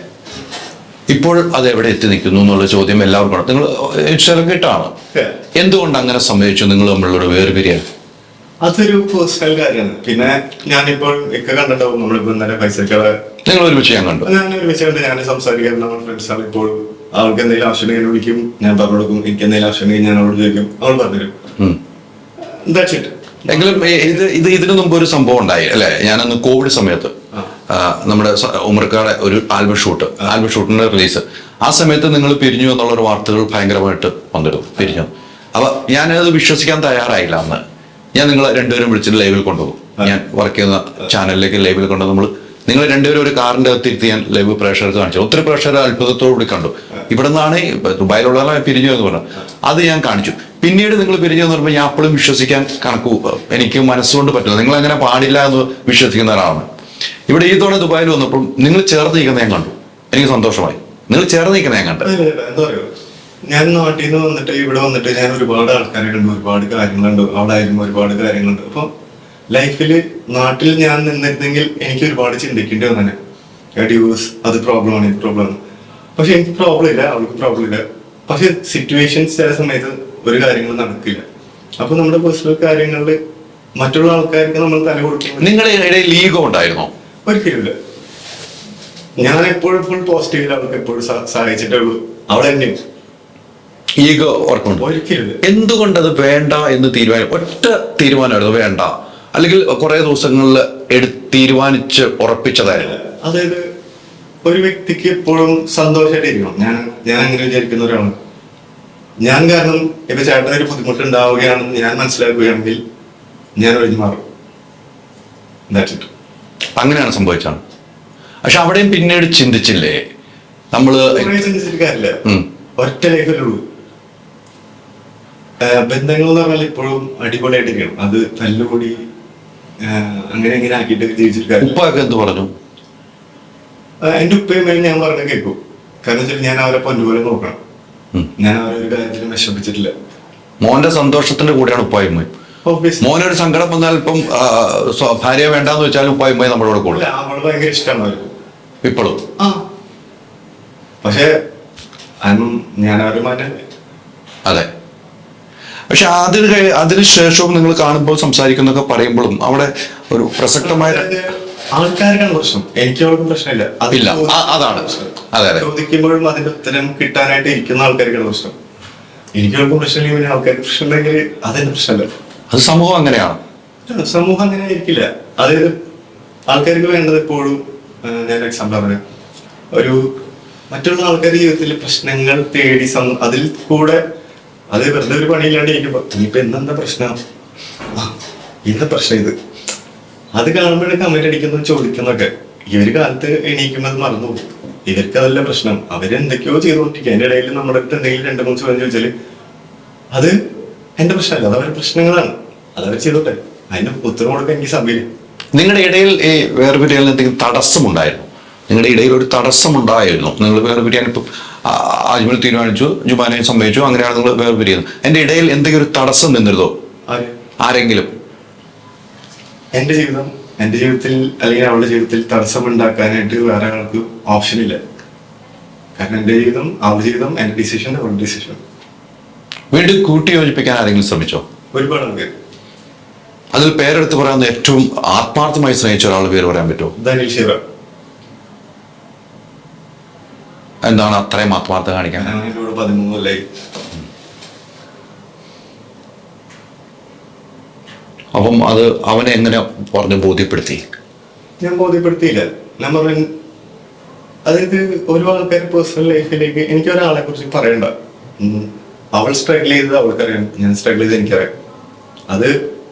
ഇപ്പോൾ അത് എവിടെ എത്തി നിൽക്കുന്നു എന്നുള്ള ചോദ്യം എല്ലാവർക്കും. നിങ്ങൾ ഇൻസ്റ്റാഗ്രാം കിട്ടാണ്. എന്തുകൊണ്ട് അങ്ങനെ സംഭവിച്ചു? നിങ്ങൾ തമ്മിലുള്ള വേർപിരിയൽ അതൊരു പേഴ്സണൽ കാര്യമാണ്. പിന്നെ ഞാനിപ്പോൾ ഒക്കെ കണ്ടിട്ടുണ്ടാവും, നമ്മളിപ്പോ ഇന്നലെ പൈസക്കാളെ നിങ്ങൾ ഒരുമിച്ച് ഞാൻ കണ്ടു. ഞാൻ ഒരുമിച്ച് കണ്ട് ഞാൻ സംസാരിക്കാൻ നമ്മുടെ ഫ്രണ്ട്സാണ്. ഇപ്പോൾ അവൾക്ക് എന്തെങ്കിലും ആവശ്യമുണ്ടെങ്കിൽ വിളിക്കും, ഞാൻ പറഞ്ഞു കൊടുക്കും. എനിക്ക് എന്തെങ്കിലും ആവശ്യമുണ്ടെങ്കിൽ ഞാൻ അവളോട് ചോദിക്കും, അവൾ പറഞ്ഞുതരും. എങ്കിലും ഇതിനു മുമ്പ് ഒരു സംഭവം ഉണ്ടായി അല്ലെ? ഞാനന്ന് കോവിഡ് സമയത്ത് നമ്മുടെ ഉമർക്കാടെ ഒരു ആൽബം ഷൂട്ടിന്റെ റിലീസ്, ആ സമയത്ത് നിങ്ങൾ പിരിഞ്ഞു എന്നുള്ള വാർത്തകൾ ഭയങ്കരമായിട്ട് വന്നിരുന്നു. പിരിഞ്ഞു. അപ്പൊ ഞാനത് വിശ്വസിക്കാൻ തയ്യാറായില്ല. അന്ന് ഞാൻ നിങ്ങളെ രണ്ടുപേരും വിളിച്ചിട്ട് ലൈവിൽ കൊണ്ടുപോകും. ഞാൻ വർക്ക് ചെയ്യുന്ന ചാനലിലേക്ക് ലൈവിൽ കൊണ്ടുപോകും. നിങ്ങൾ രണ്ടുപേരും ഒരു കാറിന്റെ അകത്തിരുത്തി ഞാൻ ലൈവ് പ്രേക്ഷകർക്ക് കാണിച്ചു. ഒത്തിരി പ്രേക്ഷകർ അത്ഭുതത്തോടുകൂടി കണ്ടു. ഇവിടെ നിന്നാണ് ദുബായിലുള്ള പിരിഞ്ഞു എന്ന് പറഞ്ഞു. അത് ഞാൻ കാണിച്ചു. പിന്നീട് നിങ്ങൾ പിരിഞ്ഞു എന്ന് പറയുമ്പോൾ ഞാൻ അപ്പോഴും വിശ്വസിക്കാൻ എനിക്ക് മനസ്സുകൊണ്ട് പറ്റില്ല. നിങ്ങൾ അങ്ങനെ പാടില്ല എന്ന് വിശ്വസിക്കുന്ന ഒരാളാണ്. ഇവിടെ ഈ തവണ ദുബായിൽ വന്നപ്പോൾ നിങ്ങൾ ചേർന്ന് നിൽക്കുന്ന ഞാൻ കണ്ടു. എനിക്ക് സന്തോഷമായി. നിങ്ങൾ ചേർന്ന് നിൽക്കുന്ന ഞാൻ കണ്ടു. എന്താ പറയുക, ഞാൻ നാട്ടിൽ നിന്ന് വന്നിട്ട് ഇവിടെ വന്നിട്ട് ഞാൻ ഒരുപാട് ആൾക്കാരെ കണ്ടു, ഒരുപാട് കാര്യങ്ങളുണ്ട്. അവിടെ ആയിരുന്നു ഒരുപാട് കാര്യങ്ങളുണ്ട്. അപ്പൊ ലൈഫില് നാട്ടിൽ ഞാൻ നിന്നിരുന്നെങ്കിൽ എനിക്ക് ഒരുപാട് ചിന്തിക്കേണ്ടി വന്നെ. ഡിവോഴ്സ് അത് പ്രോബ്ലമാണ്, ഇത് പ്രോബ്ലമാണ്. പക്ഷെ എനിക്ക് പ്രോബ്ലം ഇല്ല, അവൾക്ക് പ്രോബ്ലം ഇല്ല. പക്ഷെ സിറ്റുവേഷൻസ് ചില സമയത്ത് ഒരു കാര്യങ്ങളും നടക്കില്ല. അപ്പൊ നമ്മുടെ പേഴ്സണൽ കാര്യങ്ങളിൽ മറ്റുള്ള ആൾക്കാർക്ക് നമ്മൾ തല കൊടുക്കും. നിങ്ങളുടെ ഇടയിൽ ഈഗോ ഉണ്ടായിരുന്നോ? ഒരിക്കലുമില്ല. ഞാൻ എപ്പോഴും ഫുൾ പോസിറ്റീവിൽ അവൾക്ക് എപ്പോഴും സഹായിച്ചിട്ടേ ഉള്ളൂ. അവളെ തന്നെ ഈഗോ ഓർക്കുന്നുണ്ട്? ഒരിക്കലും. എന്തുകൊണ്ടത് വേണ്ട എന്ന് ഒറ്റ തീരുമാനമായിരുന്നു വേണ്ട, അല്ലെങ്കിൽ കുറെ ദിവസങ്ങളിൽ തീരുമാനിച്ച് ഉറപ്പിച്ചതായിരുന്നു? അതായത് ഒരു വ്യക്തിക്ക് എപ്പോഴും സന്തോഷമായിട്ടിരിക്കണം. ഞാൻ അങ്ങനെ വിചാരിക്കുന്ന ഒരാളാണ്. ഞാൻ കാരണം ഇപ്പൊ ചേട്ടനൊരു ബുദ്ധിമുട്ടുണ്ടാവുകയാണെന്ന് ഞാൻ മനസ്സിലാക്കുകയാണെങ്കിൽ ഞാൻ ഒഴിഞ്ഞു മാറും. അങ്ങനെയാണ് സംഭവിച്ചാണ്. പക്ഷെ അവിടെയും പിന്നീട് ചിന്തിച്ചില്ലേ നമ്മള്? ചിന്തിച്ചിട്ട് കാര്യമില്ല. ഒറ്റ ലൈഫിലുള്ളൂ. ബന്ധങ്ങൾ എന്ന് പറഞ്ഞാൽ ഇപ്പോഴും അടിപൊളിയായിട്ടിരിക്കണം. അത് തല്ലുകൂടി അങ്ങനെ ഇങ്ങനെ ആക്കിയിട്ട് ജീവിച്ചിട്ട് കാര്യം. ഉപ്പൊക്കെ എന്ത് പറഞ്ഞു? എന്റെ ഉപ്പയും ഞാൻ പറഞ്ഞ കേൾക്കും. കാരണം വെച്ചാൽ ഞാൻ അവരെ പൊന്നുപോലെ നോക്കണം. ഞാൻ അവരൊരു കാര്യത്തിലും വിഷമിച്ചിട്ടില്ല. മോന്റെ സന്തോഷത്തിന്റെ കൂടെയാണ് ഉപ്പായും പോയി. മോനൊരു സങ്കടം വന്നാൽ ഇപ്പം ഭാര്യ വേണ്ടാന്ന് വെച്ചാലും ഉപ്പായും പോയി നമ്മളോട് കൂടുതൽ. അവള് ഭയങ്കര ഇഷ്ടമാണ് അവർക്ക് ഇപ്പോഴും. പക്ഷെ ഞാൻ അവര് മാറ്റല്ലേ. അതെ. പക്ഷെ അതിനുശേഷവും നിങ്ങൾ കാണുമ്പോൾ സംസാരിക്കുന്നൊക്കെ പറയുമ്പോഴും അവിടെ ഒരു പ്രസക്തമായ ആൾക്കാർക്കാണ് പ്രശ്നം. എനിക്ക് അവർക്കും പ്രശ്നമില്ല. അതില്ല, അതാണ്. അതെ അതെ. ചോദിക്കുമ്പോഴും അതിന്റെ ഉത്തരം കിട്ടാനായിട്ട് ഇരിക്കുന്ന ആൾക്കാർക്കാണ് പ്രശ്നം. എനിക്കവർക്കും പ്രശ്നമില്ല. പിന്നെ ആൾക്കാർക്ക് പ്രശ്നം ഉണ്ടെങ്കിൽ അതെന്റെ പ്രശ്നമല്ല. അത് സമൂഹം അങ്ങനെയാണ്. സമൂഹം അങ്ങനെ ആയിരിക്കില്ല. അതായത് ആൾക്കാർക്ക് വേണ്ടത് എപ്പോഴും, ഞാൻ എക്സാമ്പിൾ പറയാം, ഒരു മറ്റുള്ള ആൾക്കാരുടെ ജീവിതത്തിൽ പ്രശ്നങ്ങൾ തേടി അതിൽ കൂടെ അത് വെറുതെ ഒരു പണിയില്ലാണ്ട് ഇരിക്കുമ്പോ ഇനിയിപ്പോ എന്താ പ്രശ്നം, ഇന്ന പ്രശ്നം ഇത്, അത് കാണുമ്പോഴേ കമന്റ് അടിക്കുന്നു ചോദിക്കുന്നൊക്കെ. ഇവര് കാലത്ത് എണീക്കുമ്പോൾ അത് മറന്നുപോകും. ഇവർക്ക് അതല്ല പ്രശ്നം. അവരെന്തൊക്കെയോ ചെയ്തുകൊണ്ടിരിക്കുക. അതിന്റെ ഇടയിൽ നമ്മുടെ അടുത്ത് എന്തെങ്കിലും 2-3 ചോദ്യം ചോദിച്ചാല് അത് എന്റെ പ്രശ്നമല്ല, അത് അവരുടെ പ്രശ്നങ്ങളാണ്. അതവർ ചെയ്തോട്ടെ. അതിന്റെ ഉത്തരം കൊടുക്കാൻ എനിക്ക് സമയമില്ല. നിങ്ങളുടെ ഇടയിൽ ഈ വേർപിരിയലിന് എന്തെങ്കിലും തടസ്സമുണ്ടായിരുന്നു? നിങ്ങളുടെ ഇടയിൽ ഒരു തടസ്സമുണ്ടായിരുന്നു? നിങ്ങൾ വേർപിരിയാൻ ഇപ്പം അജ്മൽ തീരുമാനിച്ചു, ജുമാനെ സംഭവിച്ചു, അങ്ങനെയാണ് നിങ്ങൾ വേർപിരിയുന്നത്. എന്റെ ഇടയിൽ എന്തെങ്കിലും ഒരു തടസ്സം നിന്നിരുന്നോ ആരെങ്കിലും? എന്റെ ജീവിതം എൻ്റെ ജീവിതത്തിൽ അല്ലെങ്കിൽ അവളുടെ ജീവിതത്തിൽ തടസ്സമുണ്ടാക്കാനായിട്ട് വേറെ ആൾക്ക് ഓപ്ഷൻ ഇല്ല. കാരണം എൻ്റെ ജീവിതം അവളുടെ ജീവിതം, എൻ്റെ ഡിസിഷൻ അവളുടെ ഡിസിഷൻ. വീണ്ടും കൂട്ടി യോജിപ്പിക്കാൻ ആരെങ്കിലും ശ്രമിച്ചോ? ഒരുപാട് ആൾക്കാർ. അതിൽ പേരെടുത്ത് പറയാവുന്ന ഏറ്റവും ആത്മാർത്ഥമായി സ്നേഹിച്ച ഒരാളുടെ പേര് പറയാൻ പറ്റുമോ? ദാനിൽ ഷീറ. എന്താണ് അത്രയും ആത്മാർത്ഥത കാണിക്കാൻ? എൻ്റെ കൂടെ 13 കൊല്ലായി. അപ്പം അത് അവനെ എങ്ങനെ പറഞ്ഞ് ബോധ്യപ്പെടുത്തി? ഞാൻ ബോധ്യപ്പെടുത്തിയില്ല. ഞാൻ പറഞ്ഞു, അതായത് ഓരോ ആൾക്കാരുടെ പേഴ്സണൽ ലൈഫിലേക്ക് എനിക്ക് ഒരാളെ കുറിച്ച് പറയണ്ട. അവൾ സ്ട്രഗിൾ ചെയ്തത് അവൾക്കറിയാം, ഞാൻ സ്ട്രഗിൾ ചെയ്ത് എനിക്കറിയാം. അത്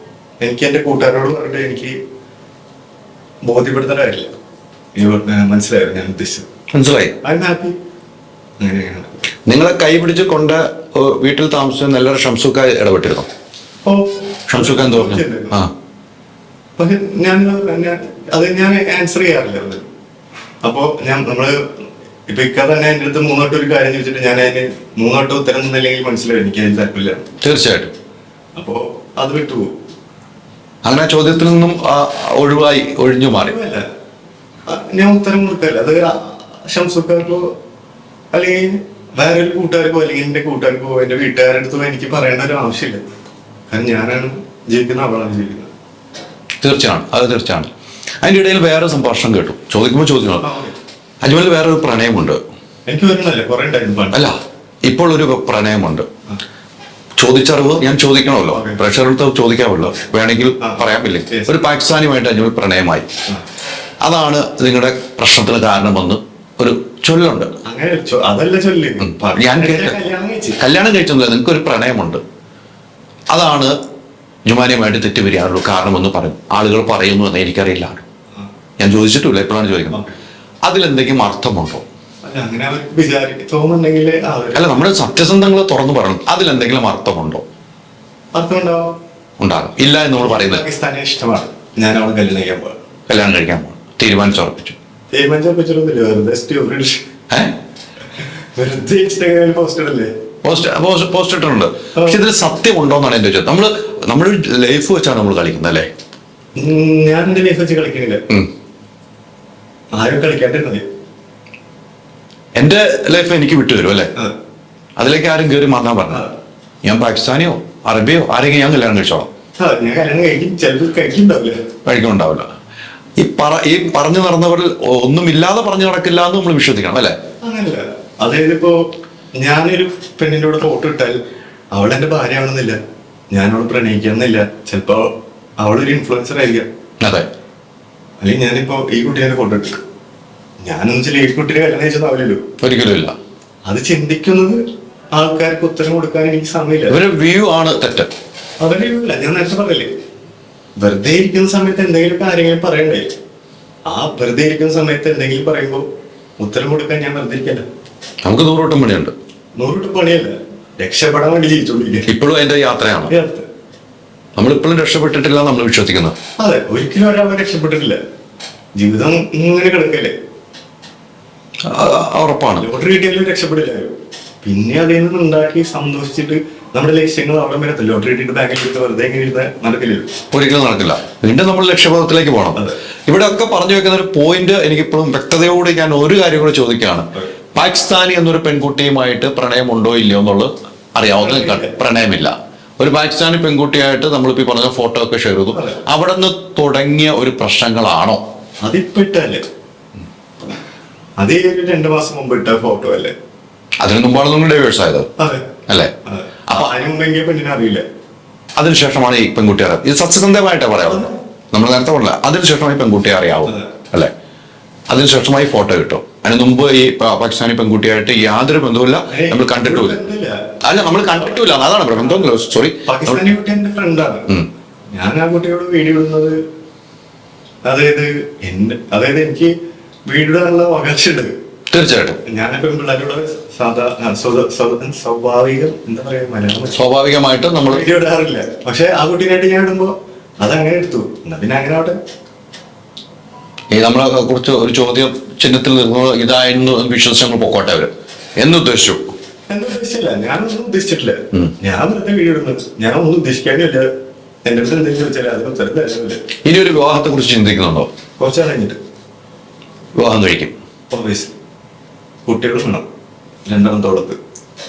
എനിക്ക് എൻ്റെ കൂട്ടുകാരോട് പറഞ്ഞിട്ട് എനിക്ക് ബോധ്യപ്പെടുത്താനായില്ല. മനസ്സിലായോ ഞാൻ ഉദ്ദേശിച്ചത്? മനസ്സിലായി. I am happy. അങ്ങനെയാണ്. നിങ്ങളെ കൈ പിടിച്ച് കൊണ്ട് വീട്ടിൽ താമസിച്ച നല്ലൊരു ഷംസുക്ക ഇടപെട്ടിരുന്നു. ഓ, ഷംസുക്ക എന്ത് പറഞ്ഞു? ആ, പക്ഷെ ഞാൻ ആൻസർ ചെയ്യാറില്ല. അപ്പോ നമ്മള് ഇപ്പൊ ഇക്ക തന്നെ എൻ്റെ അടുത്ത് 3 വട്ടം ഒരു കാര്യം ചോദിച്ചിട്ട് ഞാൻ അതിന് 3 വട്ടം ഉത്തരം തന്നില്ലെങ്കിൽ മനസ്സിലാവും എനിക്ക് അതിൽ താല്പര്യമില്ല. തീർച്ചയായിട്ടും. അപ്പോ അത് വിട്ടുപോകും. അങ്ങനെ ചോദ്യത്തിൽ നിന്നും ഒഴിഞ്ഞു മാറി. അല്ല, ഞാൻ ഉത്തരം കൊടുക്കല്ല. അത് ഷംസുക്കാർക്കോ അല്ലെങ്കിൽ വേറൊരു കൂട്ടുകാർക്കോ അല്ലെങ്കിൽ എന്റെ കൂട്ടുകാർക്കോ എന്റെ വീട്ടുകാരുടെ അടുത്തോ എനിക്ക് പറയേണ്ട ഒരു ആവശ്യമില്ല. കാരണം ഞാനാണ് ജീവിക്കുന്നത്, അവളാണ് ജീവിക്കുന്നത്. തീർച്ചയാണ്, അത് തീർച്ചയാണ്. അതിൻ്റെ ഇടയിൽ വേറെ സംഭാഷണം കേട്ടു. ചോദിക്കുമ്പോൾ അജ്മലിൽ വേറൊരു പ്രണയമുണ്ട്. എനിക്ക് വരുന്നില്ല, കുറെ ഉണ്ടായിരുന്നു. അല്ല, ഇപ്പോൾ ഒരു പ്രണയമുണ്ട്. ചോദിച്ചറിവ് ഞാൻ ചോദിക്കണമല്ലോ, പ്രഷറെടുത്ത് ചോദിക്കാമല്ലോ, വേണമെങ്കിൽ പറയാമില്ലേ. ഒരു പാകിസ്ഥാനിയുമായിട്ട് അജ്മൽ പ്രണയമായി. അതാണ് നിങ്ങളുടെ പ്രശ്നത്തിന് കാരണമെന്ന് ഒരു ചൊല്ലുണ്ട്. അതല്ല ചൊല്ല്. ഞാൻ കല്യാണം കഴിച്ചൊന്നുമില്ല, നിങ്ങൾക്കൊരു പ്രണയമുണ്ട്. അതാണ് ജുമാനിയുമായിട്ട് തെറ്റുപിരിയാനുള്ള കാരണമെന്ന് പറയും ആളുകൾ. പറയുന്നു എന്ന് എനിക്കറിയില്ല, ഞാൻ ചോദിച്ചിട്ടില്ല, എപ്പോഴാണ് ചോദിക്കുന്നത്. അതിലെന്തെങ്കിലും അർത്ഥമുണ്ടോ? അല്ല, നമ്മുടെ സത്യസന്ധങ്ങൾ തുറന്നു പറയണം. അതിലെന്തെങ്കിലും അർത്ഥമുണ്ടോ? ഉണ്ടാകും. ഇല്ല എന്ന് നമ്മൾ പറയുന്നത്. ഇഷ്ടമാണ്, ഞാൻ അവളെ കല്യാണം കഴിക്കാൻ പോകും. തീരുമാനിച്ചുറപ്പിച്ചു. പോസ്റ്റ് ഇട്ടിട്ടുണ്ട്. പക്ഷെ ഇതിൽ സത്യം ഉണ്ടോ എന്നാണ് എന്റെ ചോദ്യം. നമ്മുടെ ലൈഫ് വെച്ചാണ് നമ്മൾ കളിക്കുന്നത് അല്ലേ? ഞാൻ എന്റെ ലൈഫ് വെച്ച് കളിക്കുന്നില്ല, ആരും കളിക്കാണ്ടിരുന്നത്. എന്റെ ലൈഫ് എനിക്ക് വിട്ടുതരും അല്ലേ? അതിലേക്ക് ആരും കയറി മാറാൻ പറഞ്ഞു. ഞാൻ പാകിസ്ഥാനിയോ അറബിയോ ആരെങ്കിലും ഞാൻ കല്യാണം കഴിച്ചോളാം. ഞാൻ കല്യാണം കഴിക്കും, ചിലപ്പോൾ കഴിക്കുന്നുണ്ടാവില്ല. ഈ പറഞ്ഞു നടന്നവരിൽ ഒന്നുമില്ലാതെ പറഞ്ഞു നടക്കില്ല എന്ന് നമ്മൾ വിശ്വസിക്കണം അല്ലെ? അങ്ങനല്ല. അതായത് ഇപ്പോ ഞാനൊരു പെണ്ണിന്റെ കൂടെ ഫോട്ടോ ഇട്ടാൽ അവൾ എന്റെ ഭാര്യ ആവണമെന്നില്ല, ഞാൻ അവളെ പ്രണയിക്കണമെന്നില്ല. ചിലപ്പോ അവളൊരു ഇൻഫ്ലുവൻസർ ആയിരിക്കാം. അതെ. അല്ലെങ്കിൽ ഞാനിപ്പോ ഈ കുട്ടീനെ ഫോട്ടോ ഇട്ടു, ഞാനൊന്നും ചില ഈ കുട്ടീനെ കല്യാണം കഴിച്ചതാവില്ലല്ലോ. ഒരിക്കലും ഇല്ല. അത് ചിന്തിക്കുന്നത് ആൾക്കാർക്ക് ഉത്തരം കൊടുക്കാൻ എനിക്ക് സമയമില്ല. ഒരു വ്യൂ ആണ് തെറ്റ്. അവരുടെ വ്യൂ ഇല്ല. ഞാൻ നേരത്തെ പറയല്ലേ, വെറുതെ ഇരിക്കുന്ന സമയത്ത് എന്തെങ്കിലും കാര്യങ്ങൾ പറയണ്ടേ? ആ വെറുതെ ഇരിക്കുന്ന സമയത്ത് എന്തെങ്കിലും പറയുമ്പോൾ ഉത്തരം കൊടുക്കാൻ ഞാൻ വെറുതെ ഇരിക്കല്ല. നമുക്ക് 100 വട്ടം പണിയുണ്ട്. 100 വട്ടം പണിയല്ല, രക്ഷപ്പെടാൻ വേണ്ടി ജീവിച്ചോണ്ടിരിക്കുക. ഇപ്പോഴും അതിന്റെ യാത്രയാണ്. നമ്മളിപ്പോഴും രക്ഷപ്പെട്ടിട്ടില്ല നമ്മൾ വിശ്വസിക്കുന്നത്. അതെ, ഒരിക്കലും ഒരാളെ രക്ഷപ്പെട്ടിട്ടില്ല. ജീവിതം ഇങ്ങനെ കിടക്കല്ലേ. ഉറപ്പാണ്. ലോട്ടറി കിട്ടിയാലും രക്ഷപ്പെടില്ലായോ. പിന്നെ അതിൽ നിന്ന് ഉണ്ടാക്കി സന്തോഷിച്ചിട്ട് നമ്മുടെ ലക്ഷ്യങ്ങൾ അവിടെ വരെ ലോട്ടറി കിട്ടിയിട്ട് ബാങ്കിൽ കിട്ടുക വെറുതെ എങ്ങനെ നടക്കില്ലല്ലോ. ഒരിക്കലും നടക്കില്ല. വീണ്ടും നമ്മൾ ലക്ഷ്യപഥത്തിലേക്ക് പോകണം. ഇവിടെ ഒക്കെ പറഞ്ഞു വെക്കുന്ന ഒരു പോയിന്റ് എനിക്കിപ്പോഴും വ്യക്തതയോടെ ഞാൻ ഒരു കാര്യം കൂടെ ചോദിക്കുകയാണ്. പാകിസ്ഥാനി എന്നൊരു പെൺകുട്ടിയുമായിട്ട് പ്രണയമുണ്ടോ ഇല്ലയോ എന്നുള്ളത് അറിയാവുന്ന പ്രണയമില്ല. ഒരു പാകിസ്ഥാനി പെൺകുട്ടിയായിട്ട് നമ്മളിപ്പോ ഈ പറഞ്ഞ ഫോട്ടോ ഒക്കെ ഷെയർ ചെയ്തു. അവിടെ നിന്ന് തുടങ്ങിയ ഒരു പ്രശ്നങ്ങളാണോ? അതിപ്പോ ഇട്ടല്ലേ, അത് 2 മാസം മുമ്പ് ഇട്ട ഫോട്ടോ അല്ലേ? അതിന് മുമ്പാണ് നിങ്ങൾ ഡൈവേഴ്സ് ആയത് അല്ലേ? അപ്പൊ അതിന് മുമ്പെങ്കിൽ പെണ്ണിനെ അറിയില്ല. അതിനുശേഷമാണ് ഈ പെൺകുട്ടിയെ അറിയാം. ഇത് സത്യസന്ധമായിട്ടാണ് പറയാവുന്നത്. നമ്മൾ നേരത്തെ പറഞ്ഞില്ല, അതിനുശേഷമായി പെൺകുട്ടിയെ അറിയാവും അല്ലെ? അതിനുശേഷമായി ഫോട്ടോ കിട്ടും. അതിന് മുമ്പ് ഈ പാകിസ്ഥാനി പെൺകുട്ടിയായിട്ട് യാതൊരു ബന്ധവുമില്ല, നമ്മൾ കണ്ടിട്ടുമില്ല. അല്ല, നമ്മൾ കണ്ടിട്ടില്ല, അതാണ് ബന്ധമല്ലോ. സോറി, പാകിസ്ഥാനി കുട്ടി എന്റെ ഫ്രണ്ടാണ്. ഞാൻ ആ കുട്ടിയോട് വീഡിയോ ഇടുന്നത്, അതായത് എനിക്ക് വീഡിയോ ഇടാനുള്ള അവകാശമുണ്ട്. തീർച്ചയായിട്ടും. ഞാൻ പെൺപിള്ളേരോട് സ്വാഭാവികം എന്താ പറയാ, മലയാളം സ്വാഭാവികമായിട്ട് നമ്മൾ വീഡിയോ ഇടാറില്ല. പക്ഷെ ആ കുട്ടീനായിട്ട് ഞാൻ ഇടുമ്പോ അതങ്ങനെ എടുത്തു. എന്നാ പിന്നെ അങ്ങനെ ആവട്ടെ. ഈ നമ്മളെ കുറിച്ച് ഒരു ചോദ്യം ചിഹ്നത്തിൽ നിൽക്കുന്നത് ഇതായിരുന്നു എന്ന് വിശ്വസിച്ച് നമ്മൾ പൊക്കോട്ടെ. അവര് എന്നുദ്ദേശിച്ചു? എന്നുദ്ദേശിച്ചില്ല, ഞാനൊന്നും ഉദ്ദേശിച്ചിട്ടില്ല. ഞാൻ വെറുതെ വീഡിയോ ഇടുന്നത്, ഞാൻ ഒന്നും ഉദ്ദേശിക്കാനില്ല. എന്റെ അടുത്ത് എന്തെങ്കിലും ചോദിച്ചാൽ അതിന് ഉത്തരം തരുന്നില്ല. ഇനി ഒരു വിവാഹത്തെ കുറിച്ച് ചിന്തിക്കുന്നുണ്ടോ? കുറച്ചാൾ കഴിഞ്ഞിട്ട് വിവാഹം കഴിക്കും. ഓബിയസ്ലി കുട്ടികൾ വേണം, രണ്ടാമത്തോളത്ത്.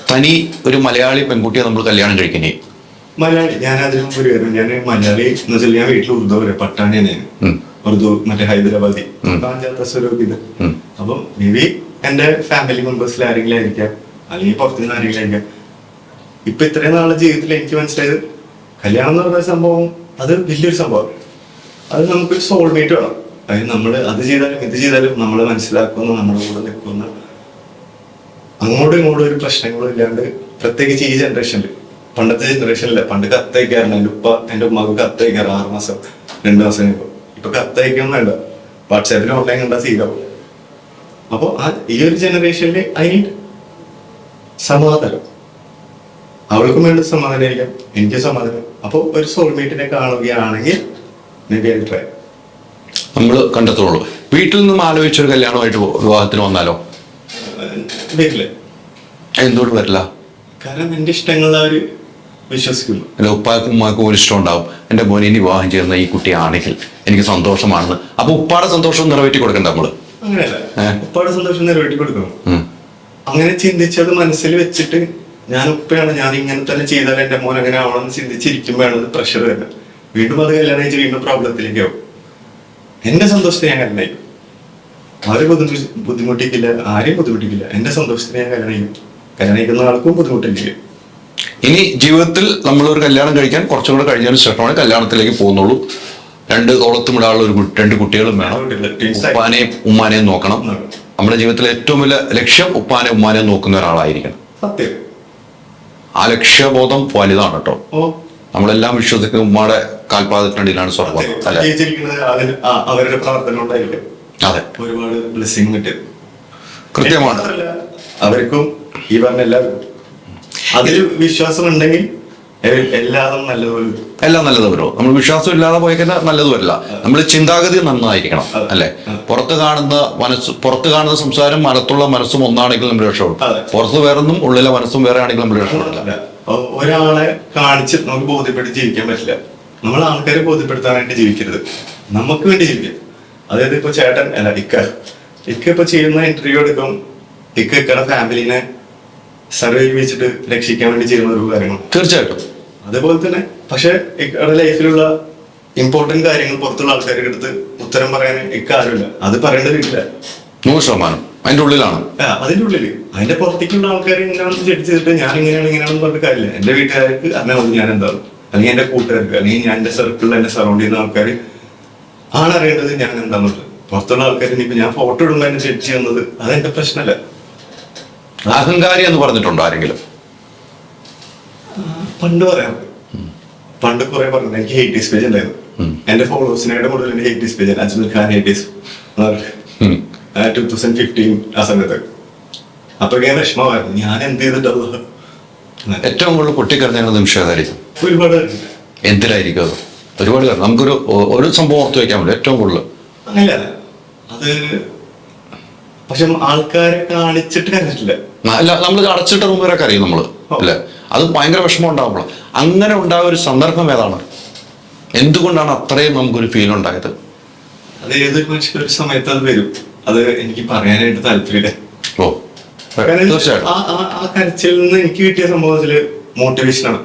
തനി ഒരു മലയാളി പെൺകുട്ടിയെ നമ്മൾ കല്യാണം കഴിക്കുന്നേ? മലയാളി, ഞാൻ അതിന് മുമ്പ് ഒരു കാര്യം, ഞാൻ മലയാളി എന്ന് വെച്ചാൽ ഞാൻ വീട്ടിൽ ഉറുദു പറയാം, പട്ടാണിയാണ് ഉറുദു, മറ്റേ ഹൈദരാബാദി ഇത്. അപ്പൊ മേ ബി എന്റെ ഫാമിലി മെമ്പേഴ്സിൽ ആരെങ്കിലും ആയിരിക്കാം, അല്ലെങ്കിൽ പുറത്തുനിന്ന് ആരെങ്കിലും ആയിരിക്കാം. ഇപ്പൊ ഇത്രയും നാളെ ജീവിതത്തിൽ എനിക്ക് മനസ്സിലായത് കല്യാണം എന്ന് പറഞ്ഞ സംഭവം അത് വലിയൊരു സംഭവം. അത് നമുക്കൊരു സോൾമേറ്റ് വേണം. അതായത് നമ്മള് അത് ചെയ്താലും ഇത് ചെയ്താലും നമ്മളെ മനസ്സിലാക്കുന്ന, നമ്മുടെ കൂടെ നിൽക്കുന്ന, അങ്ങോട്ടും ഇങ്ങോട്ടും ഒരു പ്രശ്നങ്ങളും ഇല്ലാണ്ട്, പ്രത്യേകിച്ച് ഈ ജനറേഷനിൽ. പണ്ടത്തെ ജനറേഷനില്ല, പണ്ട് കത്തയക്കാറുണ്ട്. എന്റെ ഉമ്മക്ക് കത്തയക്കാറ് 6 മാസം 2 മാസം കഴിയുമ്പോൾ. ഇപ്പൊ കത്തയക്കൊന്നും വേണ്ട, വാട്സാപ്പിൽ ഓൺലൈൻ കണ്ടാ സീതാവും. അപ്പൊ ഈ ഒരു ജനറേഷനിൽ ഐ നീഡ് സമാധാനം. അവൾക്കും വേണ്ട സമാധാനമായിരിക്കാം, എനിക്ക് സമാധാനം. അപ്പൊ ഒരു സോൾമേറ്റിനെ കാണുകയാണെങ്കിൽ ട്രൈ നമ്മൾ കണ്ടെത്തുള്ളൂ. വീട്ടിൽ നിന്നും ആലോചിച്ചൊരു കല്യാണമായിട്ട് വിവാഹത്തിന് വന്നാലോ? വരില്ല. എന്തുകൊണ്ട് വരില്ല? കാരണം എന്റെ ഇഷ്ടങ്ങളിൽ അവര് വിശ്വസിക്കുന്നു. അല്ല, ഉപ്പാക്കും ഉമ്മാക്കും ഒരു ഇഷ്ടം ഉണ്ടാവും, എന്റെ മോനെ ഇനി വിവാഹം ചെയ്യുന്ന ഈ കുട്ടിയാണെങ്കിൽ എനിക്ക് സന്തോഷമാണെന്ന്. അപ്പൊ ഉപ്പാടെ സന്തോഷം നിറവേറ്റി കൊടുക്കണ്ട നമ്മള്? അങ്ങനെയല്ല, ഉപ്പാടെ സന്തോഷം നിറവേറ്റി കൊടുക്കണം. അങ്ങനെ ചിന്തിച്ചത് മനസ്സിൽ വെച്ചിട്ട് ഞാൻ ഉപ്പയാണ്, ഞാൻ ഇങ്ങനെ തന്നെ ചെയ്താൽ എന്റെ മോൻ അങ്ങനെ ആവണമെന്ന് ചിന്തിച്ചിരിക്കുമ്പോഴാണ് അത് പ്രഷർ വരുന്നത്. വീണ്ടും അത് കല്യാണം കഴിച്ച് വീണ്ടും പ്രോബ്ലത്തിലേക്ക് ആവും. എന്റെ സന്തോഷത്തിന് ഞാൻ കല്യാണം കഴിക്കും, ആരും ബുദ്ധിമുട്ടിക്കില്ല, ആരെയും ബുദ്ധിമുട്ടിക്കില്ല. എന്റെ സന്തോഷത്തിന് ഞാൻ കല്യാണം കഴിക്കും, കല്യാണം കഴിക്കുന്ന ആൾക്കും ബുദ്ധിമുട്ടില്ല. ഇനി ജീവിതത്തിൽ നമ്മളൊരു കല്യാണം കഴിക്കാൻ കുറച്ചും കൂടെ കഴിഞ്ഞതിന് ശേഷമാണ് കല്യാണത്തിലേക്ക് പോകുന്നുള്ളൂ. 2 തോളത്തും ഇടാനുള്ള 2 കുട്ടികളും വേണം, ഉപ്പാനെയും ഉമ്മാനെയും നോക്കണം. നമ്മുടെ ജീവിതത്തിലെ ഏറ്റവും വലിയ ലക്ഷ്യം ഉപ്പാനെ ഉമ്മാനെ നോക്കുന്ന ഒരാളായിരിക്കണം. സത്യം. ആ ലക്ഷ്യബോധം വലുതാണ് കേട്ടോ. നമ്മളെല്ലാം വിശ്വസിക്കുന്ന ഉമ്മയുടെ കാൽപാദത്തിനടിയിലാണ് സ്വർഗം, അല്ലെ? അവരുടെ പ്രവർത്തനം ഉണ്ടായിരിക്കും. അതെ, ഒരുപാട് ബ്ലെസ്സിങ് കിട്ടിയത് കൃത്യമാണ്. അവർക്കും ഈ പറഞ്ഞ എല്ലാവർക്കും അതിൽ വിശ്വാസം ഉണ്ടെങ്കിൽ എല്ലാം നല്ലത് വരുമോ? നമ്മൾ വിശ്വാസം ഇല്ലാതെ പോയി കഴിഞ്ഞാൽ നല്ലത് വരില്ല. നമ്മൾ ചിന്താഗതി നന്നായിരിക്കണം, അല്ലെ? പുറത്ത് കാണുന്ന സംസാരം, അകത്തുള്ള മനസ്സും ഒന്നാണെങ്കിൽ നമ്മൾ രക്ഷപ്പെടും. പുറത്ത് വേറൊന്നും ഉള്ളിലെ മനസ്സും വേറെ ആണെങ്കിൽ നമ്മൾ രക്ഷപ്പെടില്ല. ഒരാളെ കാണിച്ച് നമുക്ക് ബോധ്യപ്പെട്ട് ജീവിക്കാൻ പറ്റില്ല. നമ്മൾ ആൾക്കാരെ ബോധ്യപ്പെടുത്താനായിട്ട് ജീവിക്കരുത്, നമുക്ക് വേണ്ടി ജീവിക്കാം. അതായത് ഇപ്പൊ ചേട്ടൻ അല്ല ഇക്ക ഇപ്പൊ ചെയ്യുന്ന ഇന്റർവ്യൂ എടുക്കും, ഇക്കയുടെ ഫാമിലിനെ സർവൈവ് വെച്ചിട്ട് രക്ഷിക്കാൻ വേണ്ടി ചെയ്യുന്ന ഒരു കാര്യങ്ങൾ തീർച്ചയായിട്ടും. അതേപോലെ തന്നെ പക്ഷെ ഇക്കയുടെ ലൈഫിലുള്ള ഇമ്പോർട്ടന്റ് കാര്യങ്ങൾ പുറത്തുള്ള ആൾക്കാരുടെ അടുത്ത് ഉത്തരം പറയാൻ ആരുമില്ല. അത് പറയേണ്ട വീട്ടില്ല, 100% അതിന്റെ ഉള്ളിലാണ്. അതിന്റെ ഉള്ളില് അതിന്റെ പുറത്തേക്കുള്ള ആൾക്കാർ ഇങ്ങനെയാണെന്ന് ജഡ്ജ് ചെയ്തിട്ട് ഞാൻ ഇങ്ങനെയാണെന്ന് പറഞ്ഞിട്ട് കാര്യമില്ല. എന്റെ വീട്ടുകാർക്ക് അറിഞ്ഞാൽ മതി ഞാൻ എന്താണ്, അല്ലെങ്കിൽ എന്റെ കൂട്ടുകാർക്ക്, അല്ലെങ്കിൽ ഞാൻ എന്റെ സർക്കിളിൽ എന്നെ സറൗണ്ട് ചെയ്യുന്ന ആൾക്കാർ ആണ് അറിയേണ്ടത് ഞാൻ എന്താന്നുള്ളത്. പുറത്തുള്ള ആൾക്കാർ ഇനിയിപ്പോ ഞാൻ ഫോട്ടോ ഇടുമ്പോൾ എന്നെ ജഡ്ജ് ചെയ്യുന്നത് അതെന്റെ പ്രശ്നമല്ല. അഹങ്കാരി എന്ന് പറഞ്ഞിട്ടുണ്ടോ ആരെങ്കിലും? പണ്ട് പറയാം, പണ്ട് കുറെ പറഞ്ഞു. എനിക്ക് ഹേറ്റീസ് പേജ് ഉണ്ടായിരുന്നു, എന്റെ ഫോളോവേഴ്സിനായിട്ട് കൂടുതൽ എന്റെ ഹേറ്റീസ് പേജ് അജ്മൽ ഖാൻ ഹേറ്റീസ് 2015 ആ സമയത്ത്. അപ്പൊ ഞാൻ വിഷമമായിരുന്നു, ഞാൻ എന്ത് ചെയ്തിട്ടുള്ളത്. ഏറ്റവും കൂടുതൽ പൊട്ടിക്കറിഞ്ഞ നിമിഷം ഏതായിരിക്കും? ഒരുപാട്. എന്തിനായിരിക്കും അത്? ഒരുപാട് കാരണം നമുക്കൊരു സംഭവം ഓർത്ത് വെക്കാൻ പറ്റും ഏറ്റവും കൂടുതൽ. അങ്ങനെയല്ല അത്, പക്ഷെ ആൾക്കാരെ കാണിച്ചിട്ട് കരഞ്ഞിട്ടില്ല. അല്ല, നമ്മൾ അടച്ചിട്ട റൂമിലൊക്കെ അറിയും നമ്മള്, അല്ലെ? അത് ഭയങ്കര വിഷമം ഉണ്ടാവുമ്പോൾ അങ്ങനെ ഉണ്ടായ ഒരു സന്ദർഭം ഏതാണ്? എന്തുകൊണ്ടാണ് അത്രയും നമുക്കൊരു ഫീൽ ഉണ്ടായത്? അത് ഏതൊരു മനുഷ്യൻ ഒരു സമയത്ത് അത് വരും. അത് എനിക്ക് പറയാനായിട്ട് താല്പര്യമില്ല. തീർച്ചയായിട്ടും ആ കരച്ചിൽ നിന്ന് എനിക്ക് കിട്ടിയ സംഭവത്തില് മോട്ടിവേഷനാണ്.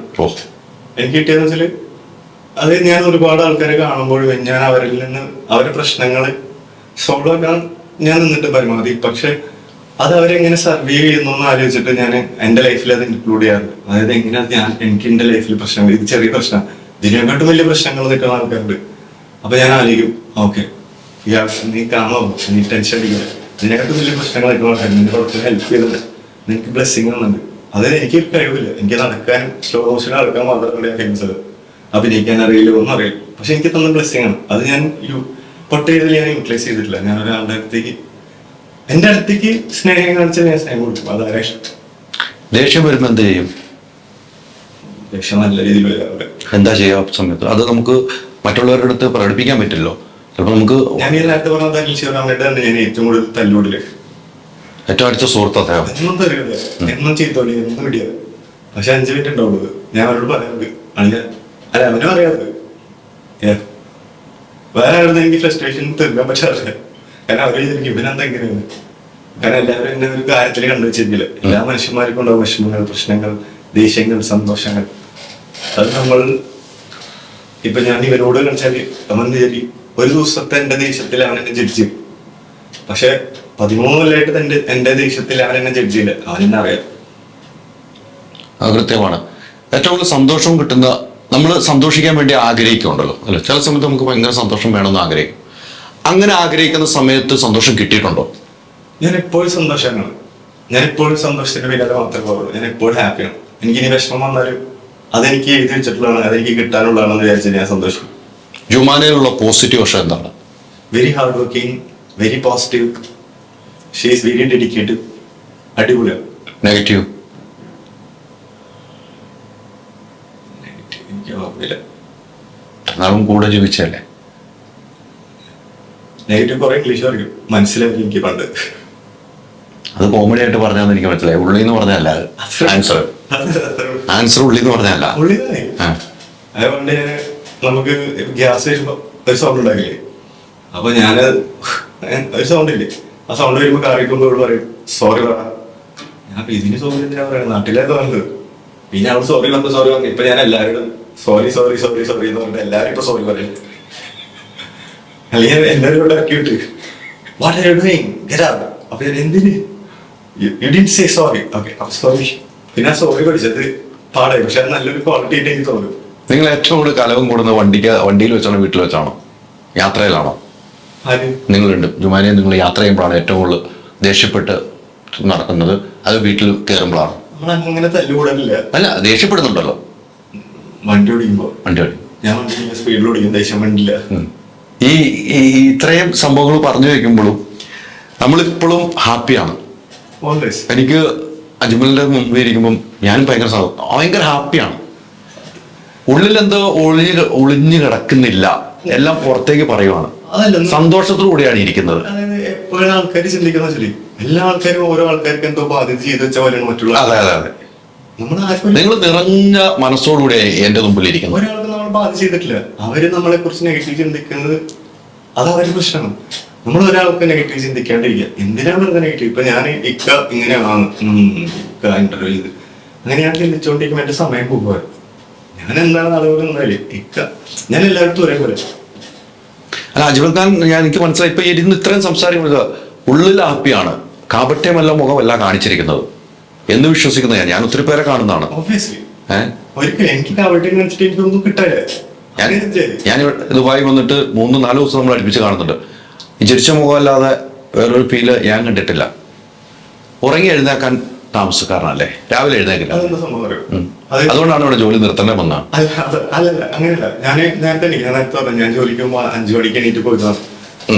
എനിക്ക് കിട്ടിയെന്ന് വെച്ചാല് അത് ഞാൻ ഒരുപാട് ആൾക്കാരെ കാണുമ്പോഴും ഞാൻ അവരിൽ നിന്ന് അവരുടെ പ്രശ്നങ്ങൾ സോൾവ് ആക്കാൻ ഞാൻ നിന്നിട്ട് പരമാവധി. പക്ഷെ അത് അവരെങ്ങനെ സർവൈവ് ചെയ്യുന്നു ആലോചിച്ചിട്ട് ഞാൻ എന്റെ ലൈഫിൽ അത് ഇൻക്ലൂഡ് ചെയ്യാറുണ്ട്. അതായത് എങ്ങനെയാ എനിക്ക് എന്റെ ലൈഫിൽ പ്രശ്നങ്ങൾ, ഇത് ചെറിയ പ്രശ്നം, ഇതിനെക്കാട്ടും വലിയ പ്രശ്നങ്ങൾ നിൽക്കുന്ന ആൾക്കാരുണ്ട്. അപ്പൊ ഞാൻ ആലോചിക്കും, ഓക്കെ നീ കാണോ, നീ ടെൻഷൻ അടിക്കില്ല, ഇതിനെക്കാട്ടും വലിയ പ്രശ്നങ്ങൾ നിൽക്കുന്ന ആൾക്കാർ നിന്റെ കുറച്ച് ഹെൽപ്പ് ചെയ്തിട്ട് നിനക്ക് ബ്ലെസ്സിങ് ഒന്നുണ്ട്. അത് എനിക്ക് കഴിവില്ല, എനിക്ക് നടക്കാനും സ്ലോ മോഷൻ നടക്കാൻ മാത്രമല്ല ഞാൻ ഫേമസ്. അഭിനയിക്കാൻ അറിയില്ല, ഒന്നും അറിയില്ല. പക്ഷെ എനിക്ക് തന്ന ബ്ലെസ്സിങ് ആണ്. അത് ഞാൻ പൊട്ടേതിൽ ഞാൻ യൂട്ടിലൈസ് ചെയ്തിട്ടില്ല. ഞാൻ ഒരാളുടെ അടുത്തേക്ക്, എന്റെ അടുത്തേക്ക് സ്നേഹം കാണിച്ചാൽ ഞാൻ സ്നേഹം കൊടുക്കും. അതാരാ ഇഷ്ടം. ദേഷ്യം വരുമ്പോ എന്ത് ചെയ്യും? ദേഷ്യം നല്ല രീതിയിൽ വരാറുണ്ട്. എന്താ ചെയ്യാ സമയത്ത്? അത് നമുക്ക് മറ്റുള്ളവരുടെ അടുത്ത് പ്രകടിപ്പിക്കാൻ പറ്റില്ലല്ലോ. ചിലപ്പോ നമുക്ക്, ഞാൻ ഈ നേരത്തെ പറഞ്ഞ അഖിൽശിവരാമയുടെ ഞാൻ ഏറ്റവും കൂടുതൽ തല്ലുകൂടില് ഏറ്റവും അടുത്ത സുഹൃത്ത് അദ്ദേഹം. എന്നും തരുന്നത്, എന്നും ചീത്തോളി, എന്നും ഇടിയത്. പക്ഷെ 5 മിനിറ്റ് ഉണ്ടാവുള്ളത്. ഞാൻ അവരോട് പറയാറുണ്ട്, അല്ല അവനും അറിയാതെ Yeah. വേറെ ആയിരുന്നു എനിക്ക് ഫ്രസ്ട്രേഷൻ തീർക്കാൻ പറ്റാറില്ല. കാരണം അവര് വിചാരിക്കും ഇവനെന്താ എങ്ങനെയാണ്. കാരണം എല്ലാവരും എന്നെ ഒരു കാര്യത്തിൽ കണ്ടുവച്ചിരിക്കില്ല. എല്ലാ മനുഷ്യന്മാർക്കും ഉണ്ടാവും വിഷമങ്ങൾ, പ്രശ്നങ്ങൾ, ദേഷ്യങ്ങൾ, സന്തോഷങ്ങൾ. അത് നമ്മൾ ഇപ്പൊ ഞാൻ ഇവരോട് കാണിച്ചാല് അവൻ വിചാരി ഒരു ദിവസത്തെ എന്റെ ദേഷ്യത്തിൽ അവൻ എന്നെ ജഡ്ജ് ചെയ്യും. പക്ഷെ 13 കൊല്ലമായിട്ട് എന്റെ ദേഷ്യത്തിൽ അവൻ എന്നെ ജഡ്ജ് ചെയ്യില്ല. അവനെന്നെ അറിയാം. അത് കൃത്യമാണ്. ഏറ്റവും കൂടുതൽ സന്തോഷം കിട്ടുന്ന, നമ്മൾ സന്തോഷിക്കാൻ വേണ്ടി ആഗ്രഹിക്കുന്നുണ്ടല്ലോ അല്ലെ? ചില സമയത്ത് നമുക്ക് ഭയങ്കര സന്തോഷം വേണമെന്ന് ആഗ്രഹിക്കും. അങ്ങനെ ആഗ്രഹിക്കുന്ന സമയത്ത് സന്തോഷം കിട്ടിയിട്ടുണ്ടോ? ഞാൻ എപ്പോഴും സന്തോഷമാണ്. ഞാൻ എപ്പോഴും സന്തോഷത്തിന്റെ പിന്നാലെ മാത്രമേ പോകുള്ളൂ. ഞാൻ എപ്പോഴും ഹാപ്പിയാണ്. എനിക്ക് ഇനി വിഷമം വന്നാലും അതെനിക്ക് എഴുതി വെച്ചിട്ടുള്ളതാണ്, അതെനിക്ക് കിട്ടാനുള്ളതാണെന്ന് വിചാരിച്ചാൽ ഞാൻ സന്തോഷിക്കും. ജുമാനയിലുള്ള പോസിറ്റീവ് വശം എന്താണ്? Very hard working, very positive, she is very dedicated. അടിപൊളിയാണ്. നെഗറ്റീവ്? എനിക്ക് ഓർമ്മയില്ല. നാളും കൂടെ ജീവിച്ചല്ലേ? നെഗറ്റീവ് കുറെ ഇംഗ്ലീഷ് പറയും, മനസ്സിലാക്കി എനിക്ക് പണ്ട്. അത് കോമഡി ആയിട്ട് പറഞ്ഞാന്ന് എനിക്ക് മനസ്സിലായി. ഉള്ളി എന്ന് പറഞ്ഞല്ല ആൻസർ ഉള്ളി എന്ന് പറഞ്ഞല്ല. അതുകൊണ്ട് നമുക്ക് ഗ്യാസ് വരുമ്പോ ഒരു സൗണ്ട് ഉണ്ടാക്കില്ലേ, അപ്പൊ ഞാൻ ഒരു സൗണ്ട് ഇല്ലേ, ആ സൗണ്ട് വരുമ്പോ കാറിക്കുമ്പോ ഇവിടെ പറയും സോറി പറ. ഞാൻ ഇതിന് സോറി എന്തിനാ പറയുന്നത്, നാട്ടിലേ തോന്നുന്നത്. പിന്നെ അവൾ സോറി പറഞ്ഞു. ഇപ്പൊ ഞാൻ എല്ലാവരും സോറി സോറി സോറി സോറി എന്ന് പറഞ്ഞിട്ട് എല്ലാവരും ഇപ്പൊ സോറി പറയും. അല്ലെങ്കിൽ എല്ലാവരും ഇവിടെ ഇറക്കിയിട്ട് what are you doing, get out. അപ്പൊ ഞാൻ എന്തിന് you didn't say sorry. Okay അപ്പൊ സോറി. പിന്നെ ആ സോറി പഠിച്ചത് പാടായി, പക്ഷെ അത് നല്ലൊരു ക്വാളിറ്റി ആയിട്ട് എനിക്ക് തോന്നും. നിങ്ങൾ ഏറ്റവും കൂടുതൽ കലവും കൂടുന്നത് വണ്ടിയിൽ വെച്ചാണോ വീട്ടിൽ വെച്ചാണോ യാത്രയിലാണോ? നിങ്ങളുണ്ട് ജുമാനെ, നിങ്ങൾ യാത്ര ചെയ്യുമ്പോഴാണ് ഏറ്റവും കൂടുതൽ ദേഷ്യപ്പെട്ട് നടക്കുന്നത്, അത് വീട്ടിൽ കയറുമ്പോഴാണ്? അങ്ങനെ തല്ലുകൂടലില്ല. അല്ല, ദേഷ്യപ്പെടുന്നുണ്ടല്ലോ വണ്ടി ഓടിക്കുമ്പോ. വണ്ടി ഞാൻ വണ്ടി സ്പീഡിൽ ഓടിക്കും, ദേഷ്യം വേണ്ടില്ല. ഈ ഇത്രയും സംഭവങ്ങൾ പറഞ്ഞു വെക്കുമ്പോഴും നമ്മളിപ്പോഴും ഹാപ്പിയാണ്. എനിക്ക് അജ്മലിന്റെ മുമ്പ് ഇരിക്കുമ്പം ഞാൻ ഭയങ്കര ഹാപ്പിയാണ്. ഉള്ളിലെന്തോ ഒളിഞ്ഞു കിടക്കുന്നില്ല, എല്ലാം പുറത്തേക്ക് പറയുവാണ്. സന്തോഷത്തോടുകൂടിയാണ് ഇരിക്കുന്നത്. അതായത് എപ്പോഴും ആൾക്കാർ ചിന്തിക്കുന്ന ശരി, എല്ലാ ആൾക്കാരും ഓരോ ആൾക്കാർക്ക് എന്തോ ബാധ്യത ചെയ്ത് വെച്ച പോലെയാണ് മറ്റുള്ള. അതെ അതെ അതെ, നിങ്ങൾ നിറഞ്ഞ മനസ്സോടുകൂടി എന്റെ മുമ്പിൽ ഇരിക്കുന്നു. ഒരാൾക്ക് നമ്മൾ ബാധ്യത ചെയ്തിട്ടില്ല. അവര് നമ്മളെ കുറിച്ച് നെഗറ്റീവ് ചിന്തിക്കുന്നത് അത് അവരുടെ പ്രശ്നമാണ്. നമ്മൾ ഒരാൾക്ക് നെഗറ്റീവ് ചിന്തിക്കാണ്ടിരിക്കുക. എന്തിനാണ് വെറുതെ നെഗറ്റീവ്? ഇപ്പൊ ഞാൻ ഇക്ക ഇങ്ങനെയാണ് ഇക്ക ഇന്റർവ്യൂ ചെയ്ത് അങ്ങനെ ഞാൻ ചിന്തിച്ചുകൊണ്ടിരിക്കുമ്പോൾ എന്റെ സമയം പോകുക. ഞാൻ എന്താണ് ആളുകൾ നിന്നാല് ഇക്ക ഞാൻ എല്ലായിടത്തും ഒരേപോലെ. അല്ല അജ്മൽ ഖാൻ, എനിക്ക് മനസ്സിലായി ഇപ്പൊ ഇരുന്ന് ഇത്രയും സംസാരിക്കുന്നത് ഉള്ളിൽ ഹാപ്പിയാണ്, കാപട്യമല്ല മുഖമല്ല കാണിച്ചിരിക്കുന്നത് എന്ന് വിശ്വസിക്കുന്ന ഞാൻ ഒത്തിരി പേരെ കാണുന്നതാണ്. ഒരിക്കലും എനിക്ക് കാപട്യം കാണിച്ചിട്ട് എനിക്കൊന്നും കിട്ടാല്ല. ഞാൻ ദുബായി വന്നിട്ട് 3-4 ദിവസം നമ്മൾ അടുപ്പിച്ച് കാണുന്നുണ്ട്. ഈ ചിരിച്ച മുഖമല്ലാതെ വേറൊരു ഫീല് ഞാൻ കണ്ടിട്ടില്ല. ഉറങ്ങി എഴുന്നേക്കാൻ താമസക്കാരനല്ലേ, രാവിലെ എഴുന്നേക്കില്ല. അതുകൊണ്ടാണ് ഇവിടെ ജോലി നിർത്തേണ്ടി വന്നത്. അല്ലല്ല, അങ്ങനെയല്ല. ഞാൻ നേരത്തെ പറഞ്ഞു, ഞാൻ ജോലിക്ക് 5 മണിക്ക് എണീറ്റ് പോയതാണ്.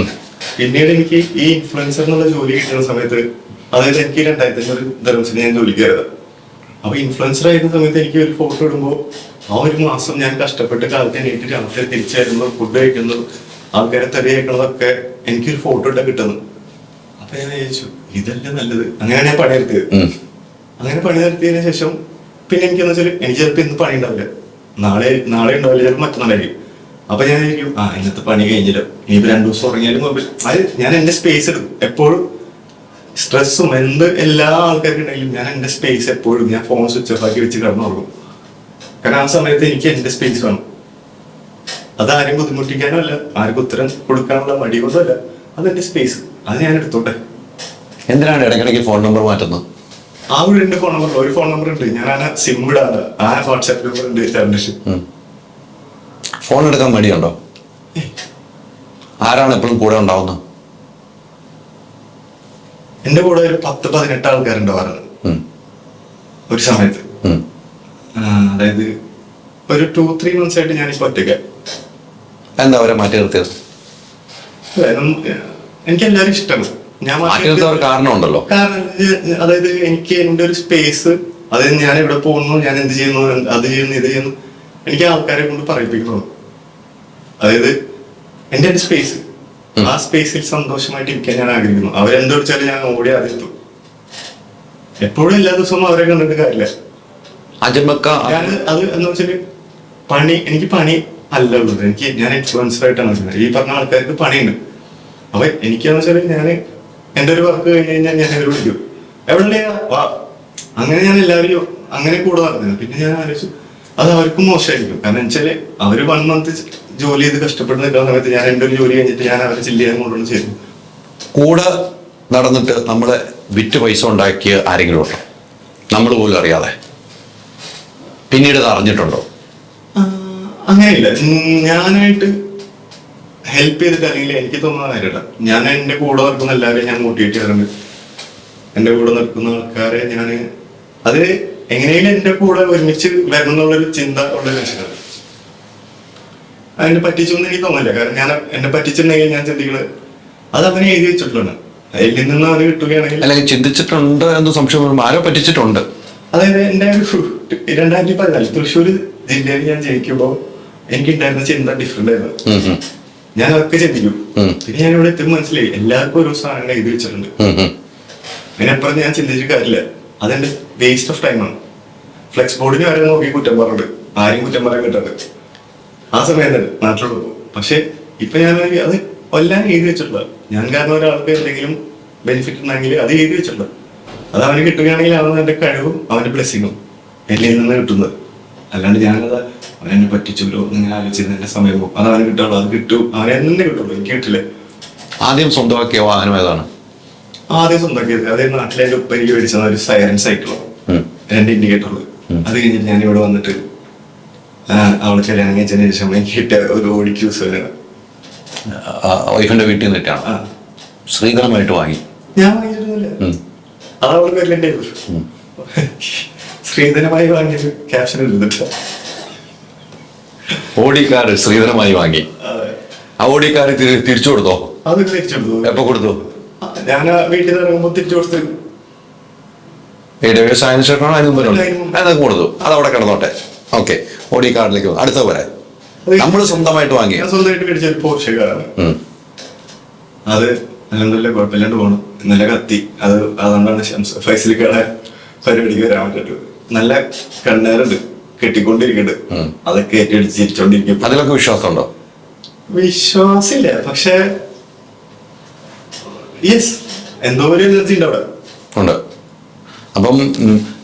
പിന്നീട് എനിക്ക് ഈ ഇൻഫ്ലുവൻസർ എന്നുള്ള ജോലി കിട്ടുന്ന സമയത്ത്, അതായത് എനിക്ക് 2005 ദർമസിന് ഞാൻ ജോലിക്ക് കയറിയത്. അപ്പൊ ഇൻഫ്ലുവൻസർ ആയിരുന്ന സമയത്ത് എനിക്ക് ഒരു ഫോട്ടോ ഇടുമ്പോൾ ആ ഒരു മാസം ഞാൻ കഷ്ടപ്പെട്ട് കാലത്ത് എണീറ്റ് രാത്രി തിരിച്ചായിരുന്നു ഫുഡ് കഴിക്കുന്നു, ആൾക്കാരെ തെറിയേക്കുന്നതൊക്കെ എനിക്കൊരു ഫോട്ടോ ഇട്ടാ കിട്ടുന്നു. അപ്പൊ ഞാൻ വിചാരിച്ചു ഇതല്ലേ നല്ലത്. അങ്ങനെയാണ് ഞാൻ പണിയെടുത്തത്. അങ്ങനെ പണി നിർത്തിയതിനു ശേഷം പിന്നെ എനിക്കെന്ന് വെച്ചാൽ എനിക്ക് ചിലപ്പോൾ ഇന്ന് പണി ഉണ്ടാവില്ല, നാളെ ഉണ്ടാവില്ല, ചിലപ്പോൾ മറ്റന്നാളായിരിക്കും. അപ്പൊ ഞാൻ വിചാരിക്കും ഇന്നത്തെ പണി കഴിഞ്ഞില്ല, ഇനിയിപ്പോ 2 ദിവസം ഉറങ്ങിയാലും അത് ഞാൻ എന്റെ സ്പേസ് എടുക്കും. എപ്പോഴും സ്ട്രെസ്സും എല്ലാ ആൾക്കാർക്കും ഉണ്ടെങ്കിലും ഞാൻ എന്റെ സ്പേസ് എപ്പോഴും ഞാൻ ഫോൺ സ്വിച്ച് ഓഫ് ആക്കി വെച്ച് കിടന്നുറങ്ങും. കാരണം ആ സമയത്ത് എനിക്ക് എന്റെ സ്പേസ് വേണം. അതാരും ബുദ്ധിമുട്ടിക്കാനോ അല്ല, ആർക്കും ഉത്തരം കൊടുക്കാനുള്ള മടി കൊണ്ടോ അല്ല, അതെന്റെ സ്പേസ്, അത് ഞാൻ എടുത്തോട്ടെ. എന്തിനാണ് ഇടയ്ക്കിടയ്ക്ക് ഫോൺ നമ്പർ മാറ്റുന്നത്? ആ ഒരു ഫോൺ നമ്പർ, ഒരു ഫോൺ നമ്പർ ഉണ്ട്, ഞാൻ ആ സിം ഇടാണ്, ആ വാട്സാപ്പ് നമ്പർ ഉണ്ട് ജനറേഷൻ. ഫോൺ എടുക്കാൻ മടിയുണ്ടോ? ആരാണ് എപ്പോഴും കൂടെ ഉണ്ടാവുന്നത്? എന്റെ കൂടെ ഒരു 10-18 ആൾക്കാരുണ്ടാവാറുണ്ട് ഒരു സമയത്ത്. അതായത് ഒരു 2-3 months ആയിട്ട് ഞാനിപ്പോ ഒറ്റയ്ക്ക. എന്താ അവരെ മാറ്റി നിർത്തിയത്? എനിക്ക് എല്ലാവരും ഇഷ്ടമാണ്. ഞാൻ കാരണം ഉണ്ടല്ലോ. കാരണം അതായത് എനിക്ക് എന്റെ ഒരു സ്പേസ്, അതായത് ഞാൻ എവിടെ പോകുന്നു, ഞാൻ എന്ത് ചെയ്യുന്നു, അത് ചെയ്യുന്നു, ഇത് ചെയ്യുന്നു, എനിക്ക് ആൾക്കാരെ കൊണ്ട് പറയിപ്പിക്കുന്നു. അതായത് എന്റെ ഒരു സ്പേസ്, ആ സ്പേസിൽ സന്തോഷമായിട്ട് ഇരിക്കാൻ ഞാൻ ആഗ്രഹിക്കുന്നു. അവരെന്ത് വിളിച്ചാലും ഞാൻ ഓടി അറിയത്തു. എപ്പോഴും എല്ലാ ദിവസവും അവരെ കണ്ടിട്ട് കാര്യമില്ല. അത് എന്ന് വെച്ചാല് എനിക്ക് പണി അല്ലുള്ളത്. ഞാൻ ഇൻഫ്ലുവൻസർ ആയിട്ടാണ് വരുന്നത്. ഈ പറഞ്ഞ ആൾക്കാർക്ക് പണിയുണ്ട്. അപ്പൊ എനിക്കാന്ന് വെച്ചാൽ ഞാൻ എന്റെ ഒരു വർക്ക് കഴിഞ്ഞ് കഴിഞ്ഞാൽ ഞാൻ അവരെ വിളിക്കും, എവിടെയാ വാ. അങ്ങനെ ഞാൻ എല്ലാവരും അങ്ങനെ കൂടെ നടന്നത്. പിന്നെ ഞാൻ ആലോചിച്ചു അത് അവർക്കും മോശമായിരിക്കും. കാരണം വെച്ചാല് അവര് 1 month ജോലി ചെയ്ത് കഷ്ടപ്പെട്ട് നിൽക്കുന്ന സമയത്ത് ഞാൻ എന്റെ ഒരു ജോലി കഴിഞ്ഞിട്ട് ഞാൻ അവരെ ചില്ല് ചെയ്യാൻ കൊണ്ടുവന്ന് ചെയ്തു. കൂടെ നടന്നിട്ട് നമ്മളെ വിറ്റ് പൈസ ഉണ്ടാക്കിയ ആരെങ്കിലും ഉണ്ടോ, നമ്മൾ പോലും അറിയാതെ? പിന്നീട് അത് അറിഞ്ഞിട്ടുണ്ടോ? അങ്ങനെയില്ല. ഞാനായിട്ട് ഹെൽപ്പ് ചെയ്തിട്ട് അല്ലെങ്കിൽ എനിക്ക് തോന്നുന്ന കാര്യമല്ല. ഞാൻ എന്റെ കൂടെ നിൽക്കുന്ന എല്ലാവരെയും ഞാൻ മോട്ടിവേറ്റ് ചെയ്യാറുണ്ട്. എന്റെ കൂടെ നിൽക്കുന്ന ആൾക്കാരെ ഞാൻ അത് എങ്ങനെയും എന്റെ കൂടെ ഒരുമിച്ച് വരണം എന്നുള്ളൊരു ചിന്ത ഉള്ള മനുഷ്യനാണ്. അതിനെ പറ്റിച്ചൊന്നും എനിക്ക് തോന്നില്ല. കാരണം ഞാൻ എന്നെ പറ്റിച്ചിട്ടുണ്ടെങ്കിൽ ഞാൻ ചിന്തിക്കുന്നത് അത് അവനെ എഴുതി വെച്ചിട്ടുള്ളതാണ്. അതിൽ നിന്ന് അവന് കിട്ടുകയാണെങ്കിൽ അല്ലെങ്കിൽ ചിന്തിച്ചിട്ടുണ്ട് എന്ന് സംശയം വരുമ്പോൾ ആരോ പറ്റിച്ചിട്ടുണ്ട്. അതായത് എന്റെ ഒരു 2014 തൃശ്ശൂർ ജില്ലയിൽ ഞാൻ ജയിക്കുമ്പോൾ എനിക്കുണ്ടായിരുന്ന ചിന്ത ഡിഫറെന്റ് ആയിരുന്നു. ഞാൻ അതൊക്കെ ചിന്തിക്കും. പിന്നെ ഞാൻ ഇവിടെ എത്തുമ്പോൾ മനസ്സിലായി എല്ലാവർക്കും ഓരോ സാധനങ്ങൾ എഴുതി വെച്ചിട്ടുണ്ട്. അതിനപ്പുറം ഞാൻ ചിന്തിച്ചിട്ട് കാര്യമില്ല. അതെന്റെ വേസ്റ്റ് ഓഫ് ടൈമാണ്. ഫ്ലെക്സ് ബോർഡിന് വരെ നോക്കി കുറ്റം പറഞ്ഞിട്ട് ആരും കുറ്റം പറയാൻ കിട്ടാറ് ആ സമയം തന്നെ നാട്ടിലോട്ട് പോകും. പക്ഷെ ഇപ്പൊ ഞാൻ അത് എല്ലാം എഴുതി വെച്ചിട്ടുള്ള. ഞാൻ കാരണം ഒരാൾക്ക് എന്തെങ്കിലും ബെനിഫിറ്റ് ഉണ്ടെങ്കിൽ അത് എഴുതി വെച്ചിട്ടുള്ള. അത് അവന് കിട്ടുകയാണെങ്കിൽ അവൻ എന്റെ കഴിവും അവന്റെ ബ്ലെസ്സിങ്ങും എന്നിൽ നിന്ന് കിട്ടുന്നത്. അല്ലാണ്ട് ഞാനത് അവനെന്നെ പറ്റിച്ചല്ലോ ഇങ്ങനെ ആലോചിച്ചത് എന്റെ സമയം പോകും. അത് അവന് കിട്ടുള്ളൂ, അത് കിട്ടും, അവനെ തന്നെ കിട്ടുള്ളൂ, എനിക്ക് കിട്ടില്ല. ആദ്യം സ്വന്തമാക്കിയ വാഹനം ഏതാണ്? ആദ്യം സ്വന്തമാക്കിയത് അതേ നാട്ടിലെ എന്റെ ഉപ്പ എനിക്ക് മേടിച്ചത് ഒരു സൈറൻ സൈക്കിളോ 2 ഇൻഡിക്കേറ്ററുള്ളൂ. അത് കഴിഞ്ഞിട്ട് ഞാൻ ഇവിടെ വന്നിട്ട് അവളെ കല്യാണം കഴിച്ചതിന് ശേഷം എനിക്ക് കിട്ടിയ ഒരു ഓടിക്യൂസ് വൈഫിന്റെ വീട്ടിൽ നിന്നിട്ടാണ് ശ്രീധരമായിട്ട് വാങ്ങി. ഞാൻ വാങ്ങിച്ചിട്ടൊന്നുമില്ല, അത് അവൾക്ക് വരേണ്ടി വരും. ശ്രീധരമായി വാങ്ങിയത് ക്യാപ്ഷൻ എടുത്തിട്ട് ഓടിക്കാർ ശ്രീധരമായി വാങ്ങി. ആ ഓടിക്കാർ തിരിച്ചു കൊടുത്തോ? അത് തിരിച്ചെടുത്തു. എപ്പോ കൊടുത്തു? ഞാൻ വീട്ടിൽ നിന്ന് ഇറങ്ങുമ്പോൾ തിരിച്ചു കൊടുത്ത്. വ്യവസായ അതൊക്കെ കൊടുത്തു, അത് അവിടെ കിടന്നോട്ടെ. ഓക്കെ, ഓടിക്കാറിലേക്ക് അടുത്ത പോരെ. നമ്മൾ സ്വന്തമായിട്ട് വാങ്ങി. ഞാൻ സ്വന്തമായിട്ട് മേടിച്ച ഒരു പോർഷെ കാറാണ്. അത് നല്ല കുഴപ്പമില്ലാണ്ട് പോകണം. നല്ല കത്തി. അതുകൊണ്ടാണ് ഫൈസലിക്കാടെ പരിപാടിക്ക് വരാൻ പറ്റൂ. നല്ല കണ്ണേറുണ്ട്, കെട്ടിക്കൊണ്ടിരിക്കുന്നുണ്ട്. അതൊക്കെ ഏറ്റെടുത്ത് ചിരിച്ചോണ്ടിരിക്കും. അതിലൊക്കെ വിശ്വാസമുണ്ടോ? വിശ്വാസമില്ല, പക്ഷെ യെസ്, എന്തോ ഒരു എനർജി ഉണ്ട് അവിടെ. ഉണ്ട്. അപ്പം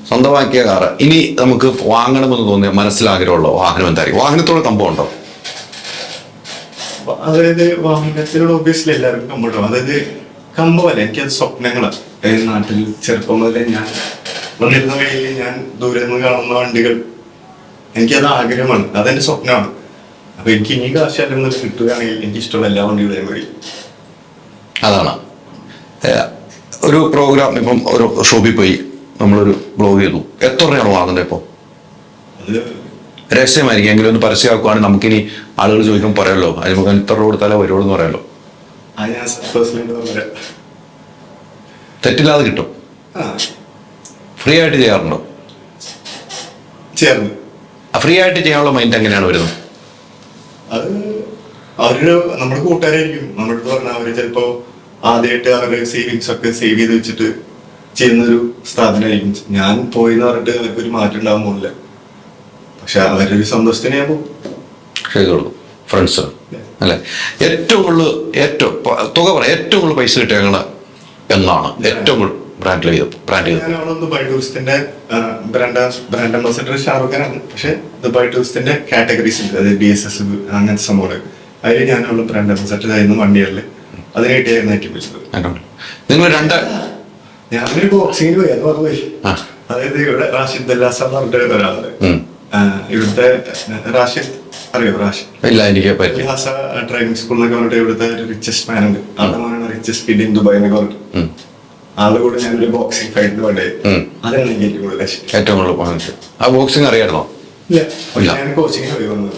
സ്വന്തമാക്കിയ കാറ് ഇനി നമുക്ക് വാങ്ങണമെന്ന് തോന്നിയ മനസ്സിലാഗ്രഹമുള്ള വാഹനം എന്തായിരിക്കും? വാഹനത്തോട് കമ്പം ഉണ്ടോ? അതായത് വാഹനത്തിനോട് ഒബ്വിയസ്ലി എല്ലാവർക്കും കമ്പുണ്ടാവും. അതായത് കമ്പമല്ല, എനിക്കത് സ്വപ്നങ്ങളാണ്. അതായത് നാട്ടിൽ ചെറുപ്പം മുതലേ ഞാൻ വന്നിരുന്ന വഴിയിൽ ഞാൻ ദൂരെ നിന്ന് കാണുന്ന വണ്ടികൾ എനിക്കത് ആഗ്രഹമാണ്, അതെന്റെ സ്വപ്നമാണ്. അപ്പൊ എനിക്ക് ഇനി കാശാലും കിട്ടുകയാണെങ്കിൽ എനിക്ക് ഇഷ്ടമുള്ള എല്ലാ വണ്ടികളെയും വഴി. അതാണ് ഒരു പ്രോഗ്രാം. ഇപ്പം ഒരു ഷോപ്പിൽ പോയി നമ്മളൊരു ബ്ലോഗ് ചെയ്തു, എത്ര രൂപയാണ് വാങ്ങുന്നത്? ഇപ്പോൾ അത് രഹസ്യമായിരിക്കും, എങ്കിലും ഒന്ന് പരസ്യമാക്കുവാണെങ്കിൽ നമുക്കിനി ആളുകൾ ചോദിക്കുമ്പോൾ പറയാമല്ലോ, അതിന് നമുക്ക് ഇത്ര രൂപ കൊടുത്താലേ വരുള്ളൂ എന്ന് പറയാമല്ലോ. ഞാൻ പേഴ്സണലായിട്ട് പറഞ്ഞുതരാം. തെറ്റില്ലാതെ കിട്ടും. ഫ്രീ ആയിട്ട് ചെയ്യാറുണ്ടോ? ചേർന്ന് ഫ്രീ ആയിട്ട് ചെയ്യാനുള്ള മൈൻഡ് എങ്ങനെയാണ് വരുന്നത്? അത് അവര് നമ്മുടെ കൂട്ടുകാരായിരിക്കും. നമ്മുടെ അടുത്ത് പറഞ്ഞാൽ അവര് ചിലപ്പോ ആദ്യമായിട്ട് അവരുടെ സേവിങ്സ് ഒക്കെ സേവ് ചെയ്ത് വെച്ചിട്ട് ചെയ്യുന്നൊരു സ്ഥാപനമായിരിക്കും. ഞാൻ പോയി എന്ന് പറഞ്ഞിട്ട് അവർക്കൊരു മാറ്റം ഉണ്ടാകാൻ പോകുന്നില്ല. പക്ഷെ അവരുടെ ഒരു സന്തോഷത്തിന് ഞാൻ പോകും. ചെയ്തോളൂ. ഫ്രണ്ട്സ് അല്ലെ? ഏറ്റവും കൂടുതൽ തുക പറയാം, ഏറ്റവും കൂടുതൽ പൈസ കിട്ടിയ ഞങ്ങള് എന്നാണ് ഏറ്റവും കൂടുതൽ ബ്രാൻഡ് ചെയ്തത്? ഞാനവിടെ ദുബായ് ടൂറിസ്റ്റിന്റെ ബ്രാൻഡ് അംബാസിഡർ ഷാറുഖ് ഖാനാണ്. പക്ഷെ ദുബായ് ടൂറിസ്റ്റിന്റെ കാറ്റഗറീസ് ഉണ്ട്, അതായത് BSS അങ്ങനത്തെ സംഭവങ്ങൾ. അതിൽ ഞാനുള്ള ബ്രാൻഡ് അംബാസിഡർ ആയിരുന്നു വണ്ടികളിൽ. അതിന് കിട്ടിയായിരുന്നു ഏറ്റവും വലിയത്. നിങ്ങൾ ഞാനൊരു ബോക്സിങ്ങിന് പോയി, അത് പറഞ്ഞു പോയി. അതായത് ഇവിടെ റാഷിദ് ദല്ലാസ എന്ന് പറഞ്ഞിട്ട് ഒരാളുണ്ട്. ഇവിടുത്തെ റാഷിദ് അറിയോ? റാഷിദ് ഇല്ല, എനിക്ക് ഡ്രൈവിംഗ് സ്കൂൾ എന്നൊക്കെ പറഞ്ഞിട്ട് ഇവിടുത്തെ ഒരു റിച്ചസ്റ്റ് മാൻ ഉണ്ട്. ആളുടെ മോനാണ് റിച്ചസ്റ്റ് കിഡ് ഇൻ ദുബായ് എന്നൊക്കെ പറഞ്ഞിട്ട്. ആളുടെ കൂടെ ഞാനൊരു ബോക്സിംഗ് ഫൈറ്റിന് വേണ്ടി. അതാണ് എനിക്ക് ഏറ്റവും കൂടുതൽ ആ ബോക്സിംഗ് അറിയായിരുന്നോ? ഇല്ല, ഞാൻ കോച്ചിങ്ങിന് പോയി വന്നത്.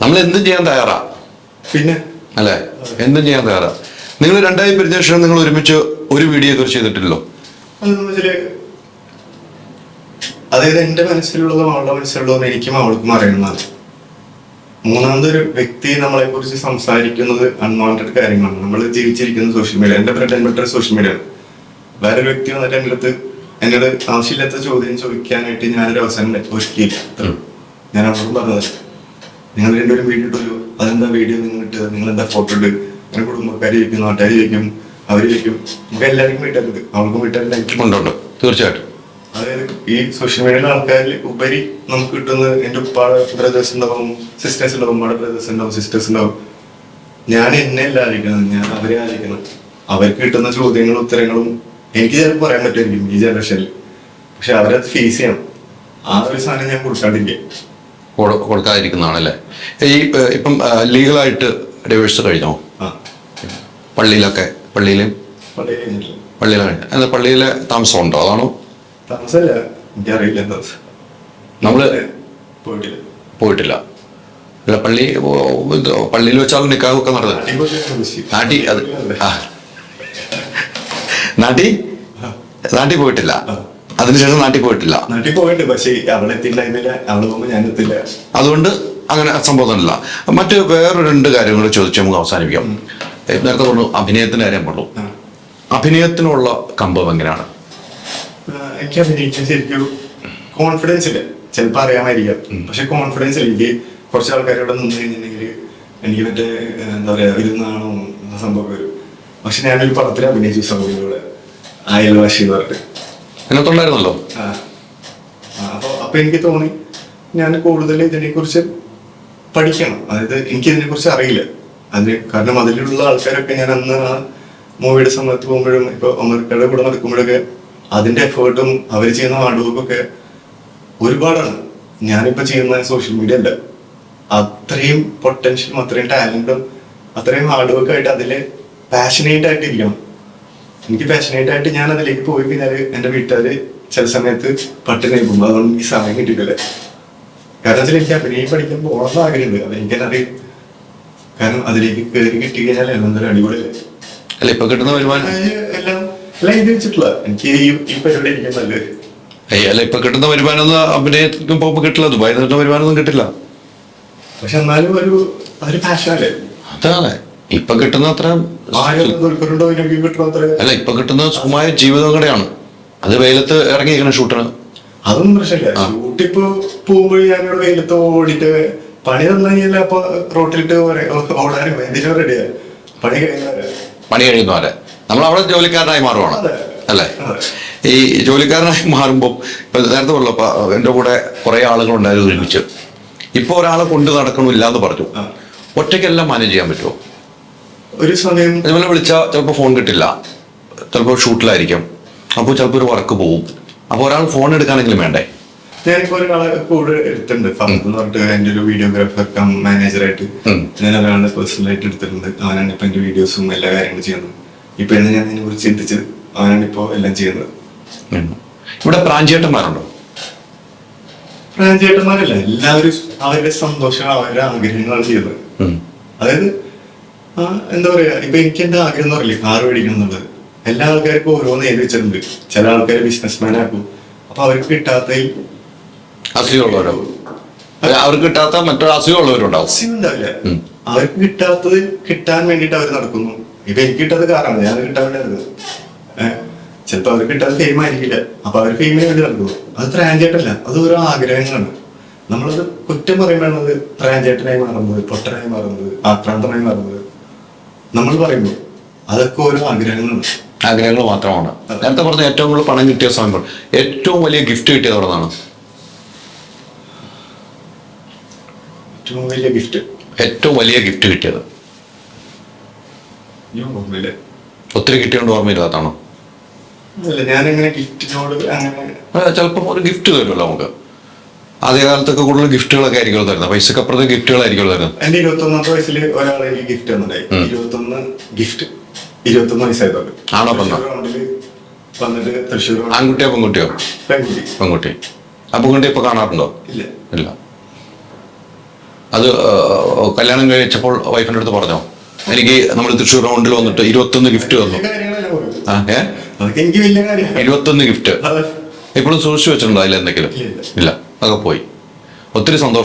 നമ്മൾ എന്തും ചെയ്യാൻ തയ്യാറാ, പിന്നെ അല്ലെ? എന്തും ചെയ്യാൻ തയ്യാറാ. നിങ്ങൾ രണ്ടായി പിരിഞ്ഞ ശേഷം നിങ്ങൾ ഒരുമിച്ച് ഒരു വീഡിയോ കുറിച്ച് ചെയ്തിട്ടില്ലല്ലോ? അതെന്ന് വെച്ചാല് അതായത് എന്റെ മനസ്സിലുള്ളതും അവളുടെ മനസ്സിലുള്ളതും എനിക്കും അവൾക്കും അറിയുന്നതാണ്. മൂന്നാമതൊരു വ്യക്തി നമ്മളെ കുറിച്ച് സംസാരിക്കുന്നത് അൺവാണ്ടഡ് കാര്യങ്ങളാണ്. നമ്മൾ ജീവിച്ചിരിക്കുന്നത് സോഷ്യൽ മീഡിയ, എന്റെ bread and butter social media ആണ്. വേറൊരു വ്യക്തി വന്നിട്ട് എൻ്റെ അടുത്ത് എന്നോട് ആവശ്യമില്ലാത്ത ചോദ്യം ചോദിക്കാനായിട്ട് ഞാനൊരു അവസരം ഒരുക്കിയില്ല. ഞാൻ അവളോട് പറഞ്ഞത് നിങ്ങൾ രണ്ടുപേരും വീഡിയോ ഇട്ടല്ലോ, അതെന്താ വീഡിയോ നിങ്ങൾ ഇട്ടത്, നിങ്ങൾ എന്താ ഫോട്ടോ ഇട്ട്, അങ്ങനെ കുടുംബക്കാർ ചോദിക്കും, നാട്ടുകാർ ചോദിക്കും, അവർ ചോദിക്കും. നമുക്ക് എല്ലാവർക്കും വീട്ടുകാരുണ്ട്, അവൾക്കും വീട്ടുകാരുടെ ഉണ്ട് തീർച്ചയായിട്ടും. അതായത് ഈ സോഷ്യൽ മീഡിയയിലെ ആൾക്കാരിൽ ഉപരി നമുക്ക് കിട്ടുന്നത് എൻ്റെ ഉപ്പാടെ ബ്രദേഴ്സ് ഉണ്ടാവും, സിസ്റ്റേഴ്സ് ഉണ്ടാവും, ഉമ്മയുടെ ബ്രദേഴ്സ് ഉണ്ടാവും, സിസ്റ്റേഴ്സ് ഉണ്ടാവും. ഞാൻ എന്നെ അല്ല ആലോചിക്കണം, ഞാൻ അവരെ ആലോചിക്കണം. അവർക്ക് കിട്ടുന്ന ചോദ്യങ്ങളും ഉത്തരങ്ങളും എനിക്ക് ചിലപ്പോൾ പറയാൻ പറ്റുമായിരിക്കും ഈ ജനറേഷനിൽ, പക്ഷെ അവരത് ഫേസ് ചെയ്യണം. ആ ഒരു സാധനം ഞാൻ കൊടുക്കാണ്ടിരിക്കുക. കൊടുക്കാതിരിക്കുന്നതാണല്ലേ. ഈ ഇപ്പം ലീഗലായിട്ട് ഡിവേഴ്സ് കഴിഞ്ഞോ? ആ പള്ളിയിലൊക്കെ പള്ളിയിലും പള്ളിയിൽ കഴിഞ്ഞിട്ടില്ല. പള്ളിയിലാണ് എന്താ പള്ളിയിലെ താമസം ഉണ്ടോ? അതാണോ? താമസമല്ല, എനിക്കറിയില്ല എന്താ നമ്മള് പോയിട്ടില്ല. പോയിട്ടില്ല. അല്ല പള്ളിയിൽ വെച്ചാൽ നിക്കാഹൊക്കെ നടന്നത് നാട്ടി അത് നാട്ടിൽ പോയിട്ടില്ല. അതിനുശേഷം നാട്ടിൽ പോയിട്ടില്ല. നാട്ടിൽ പോയിട്ട് പക്ഷേ അവളെ എത്തിയില്ല, അവള് പോകുമ്പോ ഞാൻ എത്തില്ല. അതുകൊണ്ട് അങ്ങനെ സംഭവമല്ല. മറ്റ് വേറെ 2 കാര്യങ്ങൾ ചോദിച്ച് നമുക്ക് അവസാനിപ്പിക്കാം. നേരത്തെ പറഞ്ഞു അഭിനയത്തിന്റെ കാര്യം പറഞ്ഞു. അഭിനയത്തിനുള്ള കമ്പം എങ്ങനെയാണ്? എനിക്ക് അഭിനയിക്കാൻ ശരിക്കും കോൺഫിഡൻസ് ഇല്ല. ചിലപ്പോൾ അറിയാമായിരിക്കാം, പക്ഷെ കോൺഫിഡൻസ് ഇല്ല. എനിക്ക് കുറച്ച് ആൾക്കാരോടെ നിന്ന് കഴിഞ്ഞിട്ടുണ്ടെങ്കിൽ എനിക്ക് മറ്റേ എന്താ പറയാ ഇരുന്നാണോ സംഭവം വരും. പക്ഷെ ഞാനൊരു പടത്തിൽ അഭിനയിച്ചു സൗകര്യങ്ങളൂടെ, അയൽവാസി എന്ന് പറഞ്ഞിട്ട്. അതിനകത്തുണ്ടായിരുന്നല്ലോ. അപ്പൊ എനിക്ക് തോന്നി ഞാൻ കൂടുതൽ ഇതിനെ കുറിച്ച് പഠിക്കണം. അതായത് എനിക്ക് ഇതിനെ കുറിച്ച് അറിയില്ല. കാരണം അതിലുള്ള ആൾക്കാരൊക്കെ ഞാൻ അന്ന് ആ മൂവിയുടെ സമയത്ത് പോകുമ്പോഴും ഇപ്പൊ അമേരിക്കയുടെ കൂടെ നടക്കുമ്പോഴൊക്കെ അതിന്റെ എഫേർട്ടും അവർ ചെയ്യുന്ന ഹാർഡ് വർക്കൊക്കെ ഒരുപാടാണ്. ഞാനിപ്പോ ചെയ്യുന്ന സോഷ്യൽ മീഡിയ അല്ല, അത്രയും പൊട്ടൻഷ്യലും അത്രയും ടാലന്റും അത്രയും ഹാർഡ് വർക്ക് ആയിട്ട് അതില് പാഷനേറ്റ് ആയിട്ട് ഇരിക്കണം. എനിക്ക് പാഷനേറ്റ് ആയിട്ട് ഞാൻ അതിലേക്ക് പോയി കഴിഞ്ഞാല് എന്റെ വീട്ടുകാര് ചില സമയത്ത് പട്ടിണി പോകുമ്പോൾ അതുകൊണ്ട് എനിക്ക് സമയം കിട്ടിയിട്ടില്ല. കാരണം വെച്ചാൽ എനിക്ക് അഭിനയം പഠിക്കാൻ പോകണമെന്ന് ആഗ്രഹമുണ്ട്, അതെനിക്ക് അറിയും. കാരണം അതിലേക്ക് കയറി കിട്ടി കഴിഞ്ഞാൽ എന്തൊരു അടിപൊളിയല്ലേ. അല്ല ഇപ്പൊ കിട്ടുന്ന വരുമാനം എല്ലാം ഇത് വെച്ചിട്ടുള്ള എനിക്ക് ഈ പരിപാടി ഇരിക്കാൻ നല്ലത്. അല്ല ഇപ്പൊ കിട്ടുന്ന വരുമാനം അഭിനയത്തിന് പോകുമ്പോ കിട്ടില്ല, ദുബായിൽ കിട്ടുന്ന വരുമാനമൊന്നും കിട്ടില്ല. പക്ഷെ എന്നാലും ഒരു പാഷനല്ലേ. അതാണ് ഇപ്പൊ കിട്ടുന്ന അത്ര അല്ല ഇപ്പൊ കിട്ടുന്ന സുഖമായ ജീവിതം കൂടെയാണ്. അത് വെയിലത്ത് ഇറങ്ങിയിരിക്കണ ഷൂട്ടിന് അതൊന്നും പ്രശ്നമില്ല. ഷൂട്ടിപ്പോ പോകുമ്പോൾ ഞാനിവിടെ വെയിലത്ത് ഓടിയിട്ട് പണി തന്നു കഴിഞ്ഞാൽ അപ്പൊ റോട്ടിലിട്ട് ഓടാനും എന്തിനും റെഡിയാ. പണി കഴിയുന്നവരെ നമ്മൾ അവിടെ ജോലിക്കാരനായി മാറുവാണ് അല്ലേ. ഈ ജോലിക്കാരനായി മാറുമ്പോൾ ഇപ്പൊ നേരത്തെ പറഞ്ഞപ്പോ എന്റെ കൂടെ കുറെ ആളുകളുണ്ടായിരുന്നു ഒരുമിച്ച്. ഇപ്പൊ ഒരാളെ കൊണ്ട് നടക്കണില്ല എന്ന് പറഞ്ഞു. ഒറ്റയ്ക്കെല്ലാം മാനേജ് ചെയ്യാൻ പറ്റുമോ? ഒരു സമയം അതുപോലെ വിളിച്ചാൽ ചിലപ്പോൾ ഫോൺ കിട്ടില്ല, ചിലപ്പോൾ ഷൂട്ടിലായിരിക്കും, അപ്പോൾ ചിലപ്പോൾ ഒരു വർക്ക് പോകും. അപ്പോൾ ഒരാൾ ഫോൺ എടുക്കാനെങ്കിലും വേണ്ടേ? ഞാനിപ്പോ ഒരാളെ കൂടെ എടുത്തിട്ടുണ്ട്, ഫഹദ് എന്ന് പറഞ്ഞിട്ട് എന്റെ ഒരു വീഡിയോഗ്രാഫർ കം മാനേജറായിട്ട് ഞാൻ ഒരാളെ പേഴ്സണലായിട്ട് എടുത്തിട്ടുണ്ട്. അവനാണ് ഇപ്പൊ എന്റെ വീഡിയോസും എല്ലാ കാര്യങ്ങളും ചെയ്യുന്നത്. ഇപ്പൊ ഞാൻ ഇതിനെ കുറിച്ച് ചിന്തിച്ചത് അവനാണ് ഇപ്പോ എല്ലാം ചെയ്യുന്നത്. ഇവിടെ പ്രാഞ്ചേട്ടന്മാരുണ്ടോ? പ്രാഞ്ചേട്ടന്മാരല്ല, എല്ലാവരും അവരുടെ സന്തോഷം അവരുടെ ആഗ്രഹങ്ങളാണ് ചെയ്യുന്നത്. അതായത് എന്താ പറയാ, ഇപ്പൊ എനിക്ക് എന്റെ ആഗ്രഹം എന്ന് പറയില്ലേ കാർ മേടിക്കണം എന്നുള്ളത്. എല്ലാ ആൾക്കാർക്കും ഓരോന്ന് എഴുതി വെച്ചിട്ടുണ്ട്. ചില ആൾക്കാർ ബിസിനസ്മാൻ ആക്കും, അപ്പൊ അവർക്ക് കിട്ടാത്തതിൽ അസുഖമുള്ളവരോ അവർക്ക് കിട്ടാത്ത മറ്റൊരു അസുഖമുള്ളവരുണ്ടാവും. ഉണ്ടാവില്ല, അവർക്ക് കിട്ടാത്തത് കിട്ടാൻ വേണ്ടിട്ട് അവർ നടക്കുന്നു. ഇപ്പൊ എനിക്ക് കിട്ടാത്ത കാറാണ്, ഞാൻ കിട്ടാൻ വേണ്ടി നടക്കുന്നത്. ചിലപ്പോ അവർക്ക് കിട്ടാത്ത ഫെയിം ആയിരിക്കില്ല, അപ്പൊ അവർ ഫെയിമിന് വേണ്ടി നടക്കുന്നു. അത് ട്രാൻജേട്ടല്ല, അത് ഓരോ ആഗ്രഹങ്ങളാണ്. നമ്മളത് കുറ്റം പറയുമ്പോഴാണ് ട്രാൻജേട്ടനായി മാറുന്നത്, പൊട്ടനായി മാറുന്നത്, ആക്രാന്തനായി മാറുന്നത്. നമ്മൾ പറയുമ്പോൾ അതൊക്കെ ഓരോ ആഗ്രഹങ്ങളാണ്, ആഗ്രഹങ്ങൾ മാത്രമാണ്. നേരത്തെ പറഞ്ഞ ഏറ്റവും കൂടുതൽ പണം കിട്ടിയ സമയം ഏറ്റവും വലിയ ഗിഫ്റ്റ് കിട്ടിയത് എവിടെന്നാണ്? ഏറ്റവും വലിയ ഗിഫ്റ്റ് കിട്ടിയത് ഓർമ്മയില്ല. ഒത്തിരി കിട്ടിയോണ്ട് ഓർമ്മയില്ലാത്താണോ? അല്ല, ഞാനങ്ങനെ ഗിഫ്റ്റിനോട് അങ്ങനെ ചിലപ്പോൾ ഒരു ഗിഫ്റ്റ് തരുമല്ലോ നമുക്ക്. ആദ്യകാലത്തൊക്കെ കൂടുതൽ ഗിഫ്റ്റുകളൊക്കെ ആയിരിക്കും തരുന്നത്, പൈസക്കപ്പുറത്തെ ഗിഫ്റ്റുകളായിരിക്കും തരുന്നത്. എന്റെ 21ാമത്തെ വയസ്സിൽ ഒരാൾ എനിക്ക് ഗിഫ്റ്റ് തന്നിട്ടായി. 21 വയസ്സായതുകൊണ്ട് ആണോ? വന്നിട്ട് തൃശ്ശൂർ. ആൺകുട്ടിയോ പെൺകുട്ടിയോ? പെൺകുട്ടി. ആ പെൺകുട്ടി ഇപ്പൊ കാണാറുണ്ടോ? ഇല്ല. അത് കല്യാണം കഴിച്ചപ്പോൾ വൈഫിന്റെ അടുത്ത് പറഞ്ഞോ എനിക്ക് നമ്മൾ തൃശ്ശൂർ റൗണ്ടിൽ വന്നിട്ട് 21 ഗിഫ്റ്റ് തന്നു? 21 ഗിഫ്റ്റ് ഇപ്പോഴും സൂക്ഷിച്ചു വെച്ചിട്ടുണ്ടോ അതിലെന്തെങ്കിലും? ഇല്ല, അതൊക്കെ പോയി. ഒത്തിരി സന്തോഷം.